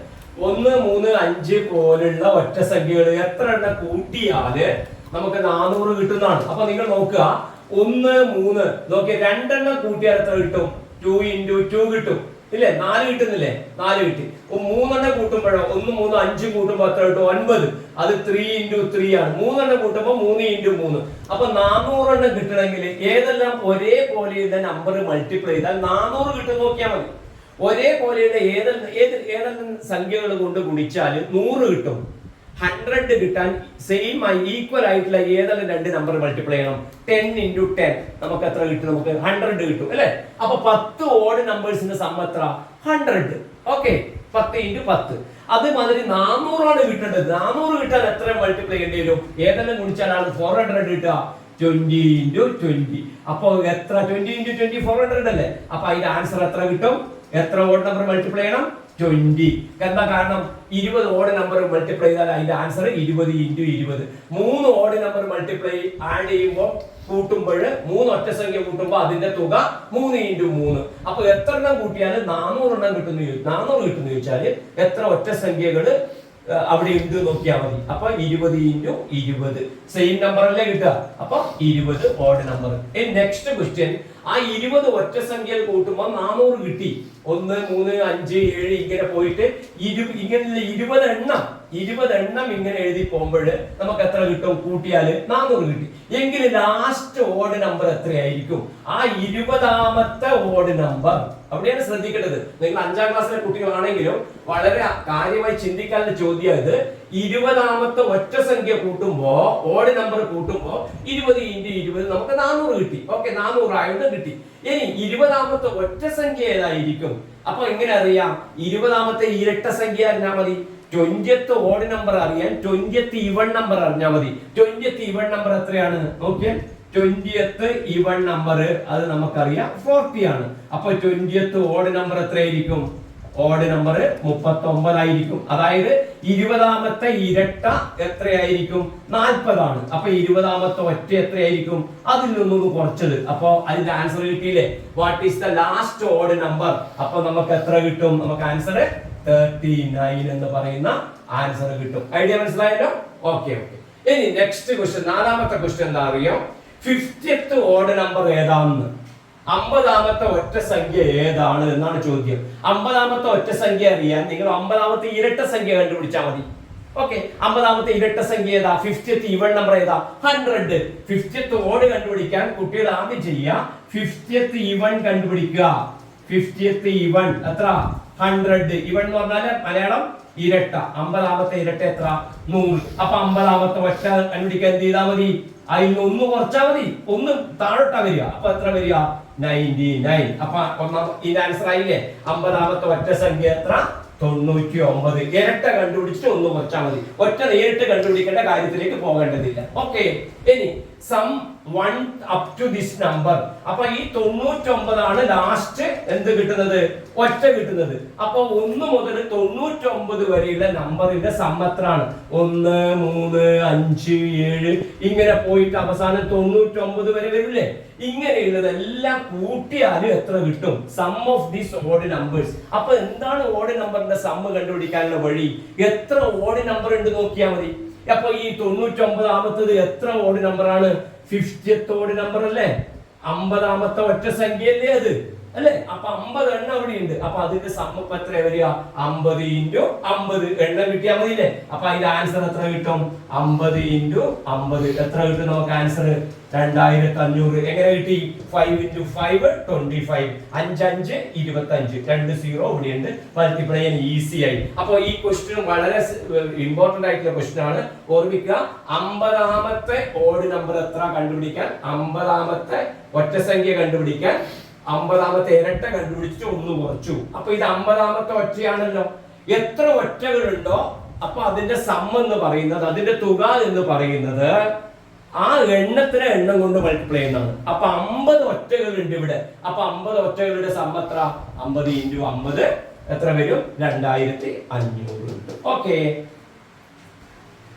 1 3 5 പോലുള്ള ഒറ്റ സംഖ്യകൾ എത്ര എണ്ണം കൂട്ടിയാല് നമുക്ക് 400 കിട്ടുന്നതാണ്. അപ്പൊ നിങ്ങൾ നോക്കുക. 1 3 നോക്കിയ 2 എണ്ണം കൂട്ടിയാൽ എത്ര കിട്ടും? 2 into 2 കിട്ടും. ഇല്ലേ? 4 കിട്ടുന്നില്ലേ? 4 കിട്ടി. 3 കൂട്ടുമ്പോഴോ 1 3 5 കൂട്ടുമ്പോ എത്ര കിട്ടും? 9. അത് 3 × 3 ആണ്. 3 കൂട്ടുമ്പോ 3 × 3. അപ്പൊ 400 കിട്ടണമെങ്കിൽ ഏതെല്ലാം ഒരേപോലെയുള്ള നമ്പർ മൾട്ടിപ്ലൈ ചെയ്താൽ 400 കിട്ടും നോക്കിയാൽ മതി. ഒരേപോലെയുള്ള ഏതെല്ലാം സംഖ്യകൾ കൊണ്ട് ഗുണിച്ചാൽ 100 കിട്ടും. 100 കിട്ടാൻ സെയിം ആയി ഈക്വൽ ആയിട്ടുള്ള ഏതെല്ലാം 2 നമ്പർ മൾട്ടിപ്ലൈ ചെയ്യണം? 10 × 10 നമുക്ക് എത്ര കിട്ടും? നമുക്ക് 100 കിട്ടും അല്ലെ? അപ്പൊ 10 ഓഡ് നമ്പേഴ്സിന്റെ സം എത്ര? 100. ഓക്കെ, 10 × 10. അതുമാതിരി 400 ആണ് കിട്ടേണ്ടത്. 400 കിട്ടാൻ എത്ര മൾട്ടിപ്ലൈ ചെയ്യേണ്ടി വരും? ഏതെല്ലാം ഗുണിച്ചാലാണ് 400 കിട്ടുക? 20 × 20. അപ്പൊ എത്ര? 20 × 20 400 അല്ലേ? അപ്പൊ അതിന്റെ ആൻസർ എത്ര കിട്ടും? എത്ര ഓഡ് നമ്പർ മൾട്ടിപ്ലൈ ചെയ്യണം? 20. എന്താ കാരണം? 20 ഓഡ് നമ്പർ മൾട്ടിപ്ലൈ ചെയ്താൽ അതിന്റെ answer 20 × 20. 3 odd number multiply add ചെയ്യുമ്പോൾ കൂട്ടുമ്പോൾ 3 ഒറ്റ സംഖ്യ കൂട്ടുമ്പോൾ അതിന്റെ തുക 3 × 3. അപ്പൊ എത്ര എണ്ണം കൂട്ടിയാൽ 400 കിട്ടുന്നു? 400 കിട്ടുന്നു ചോദിച്ചാൽ എത്ര ഒറ്റ സംഖ്യകള് അവിടെ ഉണ്ട് നോക്കിയാൽ മതി. അപ്പൊ 20 × 20 സെയിം നമ്പർ അല്ലേ കിട്ടുക? അപ്പൊ 20 ഓഡ് നമ്പർ. നെക്സ്റ്റ് ക്വസ്റ്റ്യൻ, ആ 20 ഒറ്റ സംഖ്യയിൽ കൂട്ടുമ്പോൾ 400 കിട്ടി. 1 3 5 7 ഇങ്ങനെ പോയിട്ട് ഇങ്ങനെ 20 എണ്ണം ഇങ്ങനെ എഴുതി പോകുമ്പോൾ നമുക്ക് എത്ര കിട്ടും? കൂട്ടിയാൽ 400 കിട്ടി. എങ്കിൽ ലാസ്റ്റ് ഓഡ് നമ്പർ എത്രയായിരിക്കും? ആ 20ാമത്തെ ഓഡ് നമ്പർ അവിടെയാണ് ശ്രദ്ധിക്കേണ്ടത്. നിങ്ങൾ 5ാം ക്ലാസ്സിലെ കുട്ടികളാണെങ്കിലും വളരെ കാര്യമായി ചിന്തിക്കാനുള്ള ചോദ്യം ഇത്. 20ാമത്തെ ഒറ്റ സംഖ്യ കൂട്ടുമ്പോ ഓഡ് നമ്പർ കൂട്ടുമ്പോ 20 × 20 നമുക്ക് 400 കിട്ടി. ഓക്കെ, 400 ആയത് കിട്ടി. ഇനി 20ാമത്തെ ഒറ്റ സംഖ്യ ഏതായിരിക്കും? അപ്പൊ എങ്ങനെ അറിയാം? 20ാമത്തെ ഇരട്ട സംഖ്യ അറിഞ്ഞാൽ മതി. 20th ഓഡ് നമ്പർ അറിയാൻ 20th ഈവൺ നമ്പർ അറിഞ്ഞാൽ മതി. 20th ഈവൺ നമ്പർ എത്രയാണ് നോക്കിയാൽ 20th ഈവൺ നമ്പർ അത് നമുക്കറിയാം 40 ആണ്. അപ്പൊ 20th ഓഡ് നമ്പർ എത്രയായിരിക്കും? ഓഡ് നമ്പർ 39 ആയിരിക്കും. അതായത് 20ാമത്തെ ഇരട്ട എത്രയായിരിക്കും? 40 ആണ്. അപ്പൊ 20ാമത്തെ ഒറ്റ എത്രയായിരിക്കും? അതിൽ നിന്നൊന്ന് കുറച്ചത്. അപ്പൊ അതിന്റെ ആൻസർ കിട്ടിയില്ലേ? What is the last odd number? അപ്പൊ നമുക്ക് എത്ര കിട്ടും? നമുക്ക് ആൻസർ 39 എന്ന് പറയുന്ന ആൻസർ കിട്ടും. ഐഡിയ മനസ്സിലായല്ലോ? ഓക്കെ. ഇനി നെക്സ്റ്റ് ക്വസ്റ്റ്യൻ, 4ാമത്തെ ക്വസ്റ്റ്യൻ എന്താ അറിയോ? 50th ഓഡ് നമ്പർ ഏതാണെന്ന്, 50ാമത്തെ ഒറ്റ സംഖ്യ ഏതാണ് എന്നാണ് ചോദ്യം. 50ാമത്തെ ഒറ്റ സംഖ്യ അറിയാൻ നിങ്ങൾ 50ാമത്തെ ഇരട്ട സംഖ്യ കണ്ടുപിടിച്ചാൽ മതി. ഓക്കെ, 50ാമത്തെ ഇരട്ട സംഖ്യ ഏതാ? 50th ഈവൺ നമ്പർ ഏതാ? 100. 50th ഓഡ് കണ്ടുപിടിക്കാൻ കുട്ടികൾ ആദ്യം ചെയ്യുക 50th ഈവൺ കണ്ടുപിടിക്കുക. 50th ഈവൺ എത്ര? 100. ഈവൺ എന്ന് പറഞ്ഞാൽ മലയാളം ഇരട്ട. 50ാമത്തെ ഇരട്ട എത്ര? 100. അപ്പൊ 50ാമത്തെ ഒറ്റ കണ്ടുപിടിക്കാൻ എന്ത് ചെയ്താൽ മതി? അതിൽ നിന്ന് 1 കുറച്ചാൽ മതി. 1 താഴോട്ടാ വരിക. അപ്പൊ എത്ര വരിക? 99. അപ്പൊ ഇതിന്റെ ആൻസർ ആയില്ലേ? 50ാമത്തെ ഒറ്റ സംഖ്യ എത്ര? 99. ഇരട്ട കണ്ടുപിടിച്ചിട്ട് 1 കുറച്ചാൽ മതി. ഒറ്റ നേരിട്ട് കണ്ടുപിടിക്കേണ്ട കാര്യത്തിലേക്ക് പോകേണ്ടതില്ല. ഓക്കെ, ഇനി some 1 up to this number. അപ്പൊ ഈ 99 ആണ് ലാസ്റ്റ് എന്ത് കിട്ടുന്നത്? ഒറ്റ കിട്ടുന്നത്. അപ്പൊ 1 മുതൽ 99 വരെയുള്ള നമ്പറിന്റെ സം എത്രയാണ്? 1 3 5 7 ഇങ്ങനെ പോയിട്ട് അവസാനം 99 വരെ വരില്ലേ? ഇങ്ങനെയുള്ളതെല്ലാം കൂട്ടിയാലും എത്ര കിട്ടും? Sum of these odd numbers. അപ്പൊ എന്താണ് ഓഡ് നമ്പറിന്റെ സം കണ്ടുപിടിക്കാനുള്ള വഴി? എത്ര ഓഡ് നമ്പർ ഉണ്ട് നോക്കിയാൽ മതി. അപ്പൊ ഈ 99ാമത്തത് എത്ര ഓഡ് നമ്പർ ആണ്? 50th ഓഡ് നമ്പർ അല്ലേ? 50ാമത്തെ ഒറ്റ സംഖ്യ അല്ലേ അത്? അല്ലെ? അപ്പൊ 50 എണ്ണം അവിടെ ഉണ്ട്. അപ്പൊ അതിന്റെ സമ്മ എത്ര വരിക? 50 × 50 എണ്ണം കിട്ടിയാൽ മതിയില്ലേ? അപ്പൊ അതിന്റെ ആൻസർ എത്ര കിട്ടും? 50 × 50 എത്ര കിട്ടും നമുക്ക് ആൻസർ? 2500. എങ്ങനെ കിട്ടി? 5 × 5 25. 5 5 25. 2 0 ഇവിടെ ഉണ്ട്. മൾട്ടിപ്ലൈ ചെയ്യാൻ ഈസി ആയി. അപ്പൊ ഈ ക്വസ്റ്റ്യൻ വളരെ ഇമ്പോർട്ടന്റ് ആയിട്ടുള്ള ക്വസ്റ്റ്യൻ ആണ്. ഓർമ്മിക്കുക, 50ാമത്തെ ഓഡ് നമ്പർ എത്ര കണ്ടുപിടിക്കാൻ, 50ാമത്തെ ഒറ്റ സംഖ്യ കണ്ടുപിടിക്കാൻ 50ാമത്തെ ഇരട്ട കണ്ടുപിടിച്ചിട്ട് 1 കുറച്ചു. അപ്പൊ ഇത് 50ാമത്തെ ഒറ്റയാണല്ലോ. എത്ര ഒറ്റകളുണ്ടോ അപ്പൊ അതിന്റെ സം എന്ന് പറയുന്നത്, അതിന്റെ തുക എന്ന് പറയുന്നത് ആ എണ്ണത്തിന് എണ്ണം കൊണ്ട് മൾട്ടിപ്ലൈ ചെയ്യുന്നതാണ്. അപ്പൊ 50 ഒറ്റകളുണ്ട് ഇവിടെ. അപ്പൊ 50 ഒറ്റകളുടെ സം എത്ര? 50 × 50 എത്ര വരും? 2500 കിട്ടും. ഓക്കെ,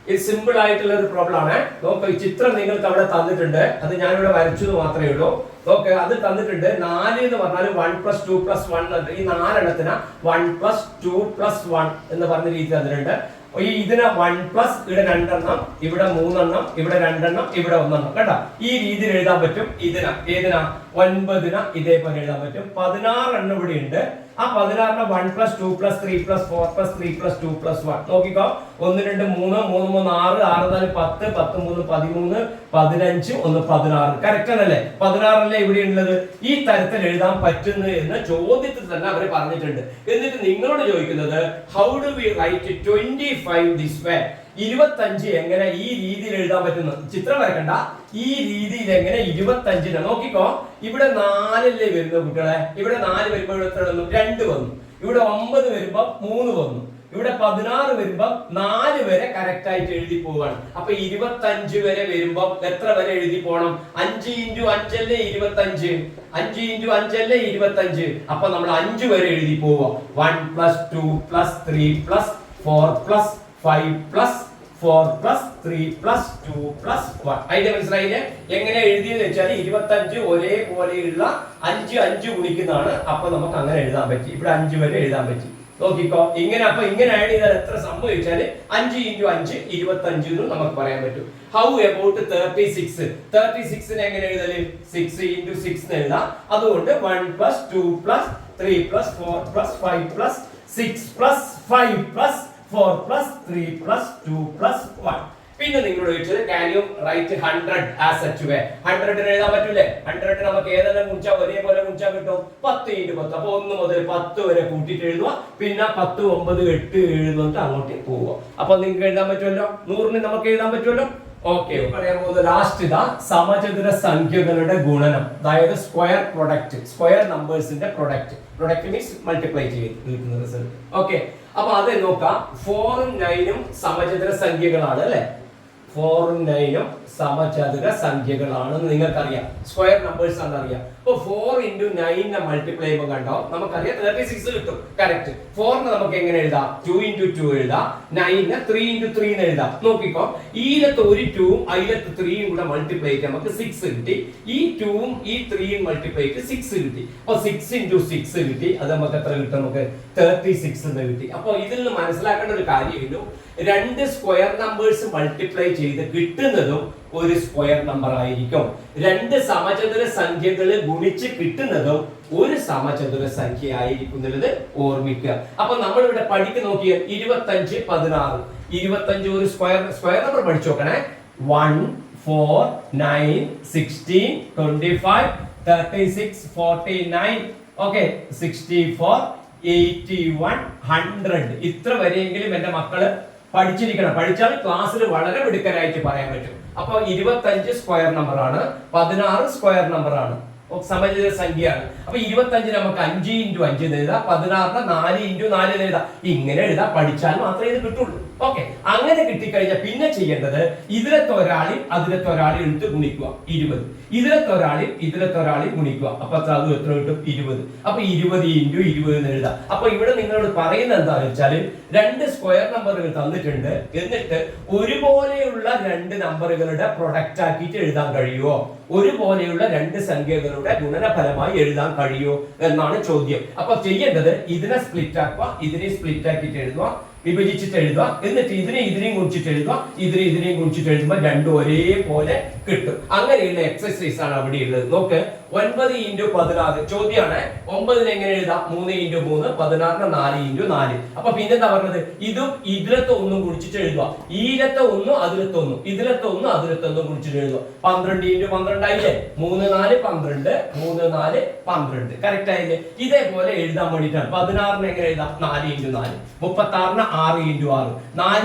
ഇത് സിമ്പിൾ ആയിട്ടുള്ള ഒരു പ്രോബ്ലം ആണ്. നോക്ക്, ഈ ചിത്രം നിങ്ങൾക്ക് അവിടെ തന്നിട്ടുണ്ട്. അത് ഞാനിവിടെ വരച്ചത് മാത്രമേ ഉള്ളൂ. നോക്ക്, അത് തന്നിട്ടുണ്ട്. 4 എന്ന് പറഞ്ഞാൽ 1 + 2 + 1. ഈ 4 എണ്ണത്തിന് 1 + 2 + 1 എന്ന് പറഞ്ഞ രീതി തന്നിട്ടുണ്ട്. ഇതിന് 1+ ഇവിടെ 2 എണ്ണം, ഇവിടെ 3 എണ്ണം, ഇവിടെ 2 എണ്ണം, ഇവിടെ 1 എണ്ണം. കേട്ടോ, ഈ രീതിയിൽ എഴുതാൻ പറ്റും. ഇതിനാ ഏതിനാ? 9 ഇതേപോലെ എഴുതാൻ പറ്റും. 16 എണ്ണം ഇവിടെ ഉണ്ട്. ആ 16 1 + 2 + 3 + 4 + 3 + 2 + 1 നോക്കിക്കോ 1 2 3 3 3 6 6 4 10 10 3 13 15 1 16 കറക്റ്റ് ആണല്ലേ 16 അല്ലേ ഇവിടെ ഉള്ളത് ഈ തരത്തിൽ എഴുതാൻ പറ്റുന്നു എന്ന് ചോദ്യത്തിൽ തന്നെ അവർ പറഞ്ഞിട്ടുണ്ട് എന്നിട്ട് നിങ്ങളോട് ചോദിക്കുന്നത് how do we write 25 this way 25 എങ്ങനെ ഈ രീതിയിൽ എഴുതാൻ പറ്റുന്നു ചിത്രം വരക്കണ്ട ഈ രീതിയിൽ എങ്ങനെ 25 നോക്കിക്കോ ഇവിടെ 4 അല്ലേ വരുന്നത് കുട്ടികളെ ഇവിടെ 4 വരുമ്പോൾ എത്ര വന്നു 2 വന്നു ഇവിടെ 9 വരുമ്പോൾ 3 വന്നു ഇവിടെ 16 വരുമ്പോൾ 4 വരെ കറക്റ്റ് ആയിട്ട് എഴുതി പോവാണ് അപ്പൊ 25 വരെ വരുമ്പോൾ എത്ര വരെ എഴുതി പോകണം 5 × 5 അല്ലേ 25 5 × 5 അല്ലേ 25 അപ്പൊ നമ്മൾ 5 വരെ എഴുതി പോവാ 1 + 2 + 3 + 4 + 5 + 4 + 3 + 2 + 1 അതിന്റെ മനസ്സിലായില്ലേ എങ്ങനെ എഴുതിയെന്ന് വെച്ചാൽ 25 ഒരേപോലെയുള്ള 5 5 ഗുണിക്കുന്നതാണ് അപ്പൊ നമുക്ക് അങ്ങനെ എഴുതാൻ പറ്റി ഇവിടെ 5 വരെ എഴുതാൻ പറ്റി നോക്കിക്കോ ഇങ്ങനെ അപ്പൊ ഇങ്ങനെ ആഡ് ചെയ്താൽ എത്ര സംഭവിച്ചാൽ 5 × 5 25 എന്നും നമുക്ക് പറയാൻ പറ്റും ഹൗ അബൌട്ട് 36 36 എങ്ങനെ എഴുതല് 6 × 6 എന്ന് എഴുതാം അതുകൊണ്ട് 1 + 2 + 3 + 4 + 5 + 6 + 5 + 4 + 3 + 2 + 1 പിന്നെ നിങ്ങളോട് ചോദിച്ചത് can you write 100 as such way 100 ന് എഴുതാൻ പറ്റൂലേ 100 നമുക്ക് ഏതെല്ലാം ഗുണിച്ചാ ഒരേപോലെ ഗുണിച്ചാ കിട്ടും 10 × 10 അപ്പോൾ 1 മുതൽ 10 വരെ കൂട്ടിയിട്ട് എഴുതുക പിന്നെ 10 9 8 എഴുതുന്നിട്ട് അങ്ങോട്ട് പോവുക അപ്പോൾ നിങ്ങൾക്ക് എഴുതാൻ പറ്റുമല്ലോ 100 ന് നമുക്ക് എഴുതാൻ പറ്റുമല്ലോ ഓക്കെ പറയാൻ പോകുന്നത് ലാസ്റ്റ് ഇതാ സമചതുര സംഖ്യകളുടെ ഗുണനം അതായത് സ്ക്വയർ പ്രൊഡക്റ്റ് സ്ക്വയർ നമ്പേഴ്സിന്റെ പ്രൊഡക്റ്റ് മീൻസ് മൾട്ടിപ്ലൈ ചെയ്യുന്ന റിസൾട്ട് ഓക്കെ അപ്പൊ അത് നോക്കാം 4 ഉം 9 ഉം സമചതുര സംഖ്യകളാണ് അല്ലെ 4 ഉം 9 ഉം സമചതുര സംഖ്യകളാണെന്ന് നിങ്ങൾക്കറിയാം സ്ക്വയർ നമ്പേഴ്സ് ആണെന്ന് അറിയാം അപ്പോൾ 4 × 9 നെ മൾട്ടിപ്ലൈ ചെയ്യുമ്പോൾ കണ്ടോ നമുക്കറിയാം 36 കിട്ടും കറക്റ്റ് 4 നെ നമുക്ക് എങ്ങനെ എഴുതാം 2 × 2 എഴുതാം 9 നെ 3 × 3 എന്ന് എഴുതാം നോക്കിക്കോ ഈലത്തെ ഒരു 2 ഉം അതിലത്തെ 3 ഉം കൂടെ മൾട്ടിപ്ലൈ ചെയ്താൽ നമുക്ക് 6 കിട്ടി ഈ 2 ഉം ഈ 3 ഉം മൾട്ടിപ്ലൈ ചെയ്ത് 6 കിട്ടി അപ്പോൾ 6 × 6 കിട്ടി അത് നമുക്ക് എത്ര കിട്ടും നമുക്ക് 36 എന്ന് കിട്ടി അപ്പോൾ ഇതിൽ നിന്ന് മനസ്സിലാക്കേണ്ട ഒരു കാര്യമുള്ളൂ രണ്ട് സ്ക്വയർ നമ്പേഴ്സ് മൾട്ടിപ്ലൈ ചെയ്ത് കിട്ടുന്നതും ഒരു സ്ക്വയർ നമ്പർ ആയിരിക്കും രണ്ട് സമചതുര സംഖ്യകൾ ഗുണിച്ച് കിട്ടുന്നതും ഒരു സമചതുര സംഖ്യ ആയിരിക്കും എന്നുള്ളത് ഓർമ്മിക്കുക അപ്പൊ നമ്മൾ ഇവിടെ പഠിക്ക് നോക്കിയാൽ 25 16 25 ഒരു സ്ക്വയർ നമ്പർ പഠിച്ചു നോക്കണേ 1 4 9 16 25 36 49 ഓക്കെ 64 81 100 ഇത്ര വരെയെങ്കിലും എന്റെ മക്കള് പഠിച്ചിരിക്കണം പഠിച്ചാൽ ക്ലാസ്സിൽ വളരെ മിടുക്കരായിട്ട് പറയാൻ പറ്റും അപ്പൊ 25 സ്ക്വയർ നമ്പർ ആണ് 16 സ്ക്വയർ നമ്പർ ആണ് സമചതുര സംഖ്യയാണ് അപ്പൊ 25 നമുക്ക് 5 × 5 എന്ന് എഴുതാം 16 4 × 4 എന്ന് എഴുതാം ഇങ്ങനെ എഴുതാം പഠിച്ചാൽ മാത്രമേ ഇത് കിട്ടുള്ളൂ ഓക്കെ അങ്ങനെ കിട്ടിക്കഴിഞ്ഞാൽ പിന്നെ ചെയ്യേണ്ടത് ഇതിലത്തെ ഒരാളിൽ അതിലത്തെ ഒരാളിൽ എടുത്ത് ഗുണിക്കുക 20 ഇതിലത്തെ ഒരാളിൽ ഗുണിക്കുക അപ്പൊ അത് എത്ര കിട്ടും 20 അപ്പൊ 20 × 20 എന്ന് എഴുതാം അപ്പൊ ഇവിടെ നിങ്ങളോട് പറയുന്നത് എന്താണെന്ന് വെച്ചാൽ രണ്ട് സ്ക്വയർ നമ്പറുകൾ തന്നിട്ടുണ്ട് എന്നിട്ട് ഒരുപോലെയുള്ള രണ്ട് നമ്പറുകളുടെ പ്രൊഡക്റ്റ് ആക്കിയിട്ട് എഴുതാൻ കഴിയുമോ ഒരുപോലെയുള്ള രണ്ട് സംഖ്യകളുടെ ഗുണനഫലമായി എഴുതാൻ കഴിയുമോ എന്നാണ് ചോദ്യം അപ്പൊ ചെയ്യേണ്ടത് ഇതിനെ സ്പ്ലിറ്റ് ആക്കുക ഇതിനെ സ്പ്ലിറ്റ് ആക്കിയിട്ട് എഴുതുക വിഭജിച്ചിട്ട് എഴുതുക എന്നിട്ട് ഇതിനെയും ഗുണിച്ചിട്ട് എഴുതുക ഇതിനെയും ഗുണിച്ചിട്ട് എഴുതുമ്പോൾ രണ്ടും ഒരേപോലെ കിട്ടും അങ്ങനെയുള്ള എക്സസൈസ് ആണ് അവിടെ ഉള്ളത് നോക്ക് 9 × 16 ചോദ്യമാണ് 9 എങ്ങനെ എഴുതാം 3 × 3 16 4 × 4 അപ്പൊ പിന്നെന്താ പറഞ്ഞത് ഇതും ഇതിലത്തെ ഒന്നും ഗുണിച്ചിട്ട് എഴുതുക ഈലത്തെ ഒന്നും അതിലത്തെ ഒന്നും ഇതിലത്തെ ഒന്നും അതിലത്തെ ഒന്നും ഗുണിച്ചിട്ട് എഴുതുക 12 × 12 ആയില്ലേ 3 4 12 3 4 12 കറക്റ്റ് ആയില്ലേ ഇതേപോലെ എഴുതാൻ വേണ്ടിയിട്ടാണ് 16 എങ്ങനെ എഴുതാം 4 × 4 36 6 × 6 4 × 6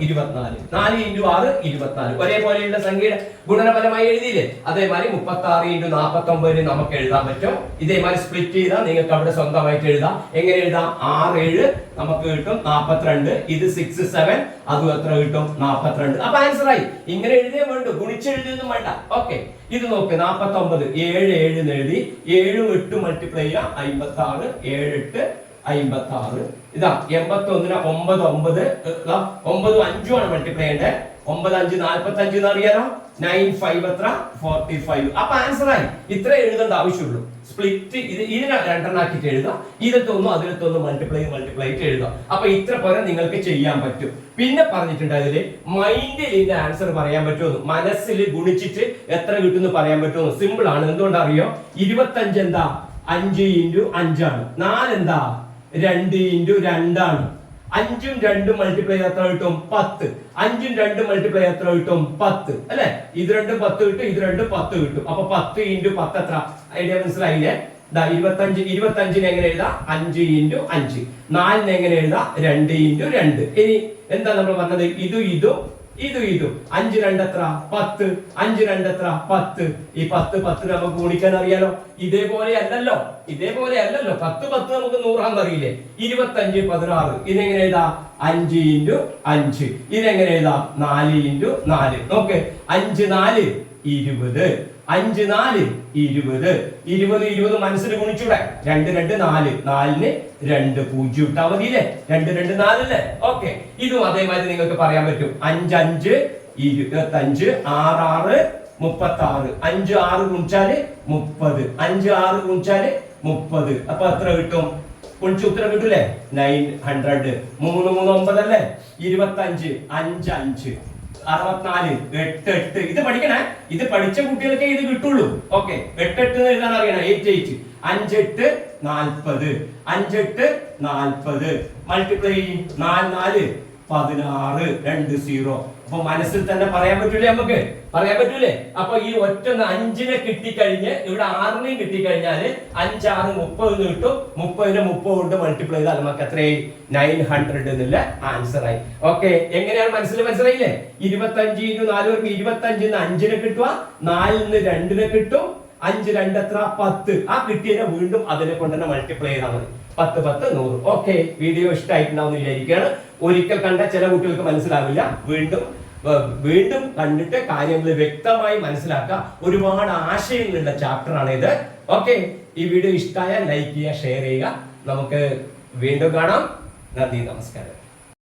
24 4 × 6 24 ഒരേപോലെയുള്ള സംഖ്യയുടെ ഗുണനഫലമായി എഴുതിയില്ലേ അതേമാതിരി 36 × 49 നമുക്ക് എഴുതാൻ പറ്റും ഇതേമാതിരി സ്പ്ലിറ്റ് ചെയ്താൽ നിങ്ങൾക്ക് അവിടെ സ്വന്തമായിട്ട് എഴുതാം എങ്ങനെ എഴുതാം 6 7 നമുക്ക് കിട്ടും 42 ഇത് 6 7 അതും എത്ര കിട്ടും 42 അപ്പൊ ആൻസർ ആയി ഇങ്ങനെ എഴുതിയേ വേണ്ടു ഗുണിച്ചെഴുതിയൊന്നും വേണ്ട ഓക്കെ ഇത് നോക്ക് 49 7 7 എന്ന് എഴുതി 7 8 മൾട്ടിപ്ലൈ ചെയ്യാം 56 7 8 56 ഇതാ 81 9 9 5 ആണ് മൾട്ടിപ്ലൈ ചെയ്യേണ്ടത് 9 5 45 എന്ന് അറിയാലോ 9 5 എത്ര 45 അപ്പൊ ആൻസർ ആയി ഇത്ര എഴുതേണ്ട ആവശ്യമുള്ളൂ സ്പ്ലിറ്റ് ഇതിനെ രണ്ടെണ്ണാക്കിട്ട് എഴുതാം ഇതിലത്തൊന്നും അതിലത്തൊന്നും മൾട്ടിപ്ലൈ ആയിട്ട് എഴുതാം അപ്പൊ ഇത്ര പോലെ നിങ്ങൾക്ക് ചെയ്യാൻ പറ്റും പിന്നെ പറഞ്ഞിട്ടുണ്ട് അതില് മൈൻഡിൽ ഇതിന്റെ ആൻസർ പറയാൻ പറ്റുമെന്ന് മനസ്സിൽ ഗുണിച്ചിട്ട് എത്ര കിട്ടുമെന്ന് പറയാൻ പറ്റുമെന്ന് സിമ്പിൾ ആണ് എന്തുകൊണ്ടറിയോ 25 എന്താ 5 ഇൻറ്റു 5 ആണ്. 4 എന്താ 2 ഇൻറ്റു 2 ആണ്. 5ഉം 2ഉം മൾട്ടിപ്ലൈ എത്ര കിട്ടും 10. 5ഉം 2ഉം മൾട്ടിപ്ലൈ എത്ര കിട്ടും 10 അല്ലെ. ഇത് രണ്ടും 10 കിട്ടും, ഇത് രണ്ടും 10 കിട്ടും. അപ്പൊ 10 ഇൻറ്റു 10 എത്ര? ഐഡിയ മനസ്സിലായില്ലേ? 25 എങ്ങനെ എഴുതാം? 5 ഇൻറ്റു 5. 4 എങ്ങനെ എഴുതാം? 2 ഇൻറ്റു 2. ഇനി എന്താ നമ്മൾ പറഞ്ഞത്? ഇതും 5 2 എത്ര? 10. 5 2 എത്ര? 10. ഈ 10 നമുക്ക് ഗുണിക്കാൻ അറിയാലോ. ഇതേപോലെ അല്ലല്ലോ 10 നമുക്ക് 100 ആണെന്ന് അറിയില്ലേ? 25 16. ഇതെങ്ങനെ എഴുതാം? 5 ഇൻറ്റു 5. ഇതെങ്ങനെ എഴുതാം? 4 ഇൻറ്റു 4. നോക്ക് 5 4 20. 5 4 20. 20 മനസ്സിൽ ഗുണിച്ചൂടെ? 2 2 4. 4ന് 2 0 ഇട്ടാ മതിയില്ലേ? 2 2 4 അല്ലേ? ഓക്കെ. ഇതും അതേമാതിരി നിങ്ങൾക്ക് പറയാൻ പറ്റും. 5 5 25. 6 6 36. 5 6 ഗുണിച്ചാല് 30. 5 6 ഗുണിച്ചാല് 30. അപ്പൊ എത്ര കിട്ടും? കുളിച്ച് ഉത്തരം കിട്ടൂലേ? 900. 3 3 9 അല്ലേ? 25. 5 5 64. 8 8. ഇത് പഠിക്കണേ. ഇത് പഠിച്ച കുട്ടികൾക്ക് ഇത് കിട്ടുള്ളൂ. ഓക്കെ. 8 8 എഴുതാൻ അറിയണം. 8 8. 5 8 40. 5 8 40. മൾട്ടിപ്ലൈ 4 4 16. 2 0. അപ്പൊ മനസ്സിൽ തന്നെ പറയാൻ പറ്റൂലേ? നമുക്ക് പറയാൻ പറ്റൂലേ? അപ്പൊ ഈ ഒറ്റ 5നെ കിട്ടിക്കഴിഞ്ഞ് ഇവിടെ 6നെയും കിട്ടിക്കഴിഞ്ഞാല് 5 6 30 കിട്ടും. 30നെ 30 കൊണ്ട് മൾട്ടിപ്ലൈ ചെയ്താൽ നമുക്ക് എത്രയായി? 900 എന്നുള്ള ആൻസർ ആയി. ഓക്കെ. എങ്ങനെയാണ് മനസ്സിലായില്ലേ? 25 ഇൻറ്റു 4 25 5നെ കിട്ടുക, 4ന് 2നെ കിട്ടും. 5 2 എത്ര? 10. ആ കിട്ടിയതിനെ വീണ്ടും അതിനെ കൊണ്ട് തന്നെ മൾട്ടിപ്ലൈ ചെയ്താൽ മതി. 10 10 100. ഓക്കെ. വീഡിയോ ഇഷ്ടമായിട്ടുണ്ടാവും വിചാരിക്കുകയാണ്. ഒരിക്കൽ കണ്ട ചില കുട്ടികൾക്ക് മനസ്സിലാവില്ല. വീണ്ടും കണ്ടിട്ട് കാര്യങ്ങൾ വ്യക്തമായി മനസ്സിലാക്കുക. ഒരുപാട് ആശയങ്ങളുള്ള ചാപ്റ്റർ ആണ് ഇത്. ഓക്കെ. ഈ വീഡിയോ ഇഷ്ടമായ ലൈക്ക് ചെയ്യുക, ഷെയർ ചെയ്യുക. നമുക്ക് വീണ്ടും കാണാം. നന്ദി, നമസ്കാരം.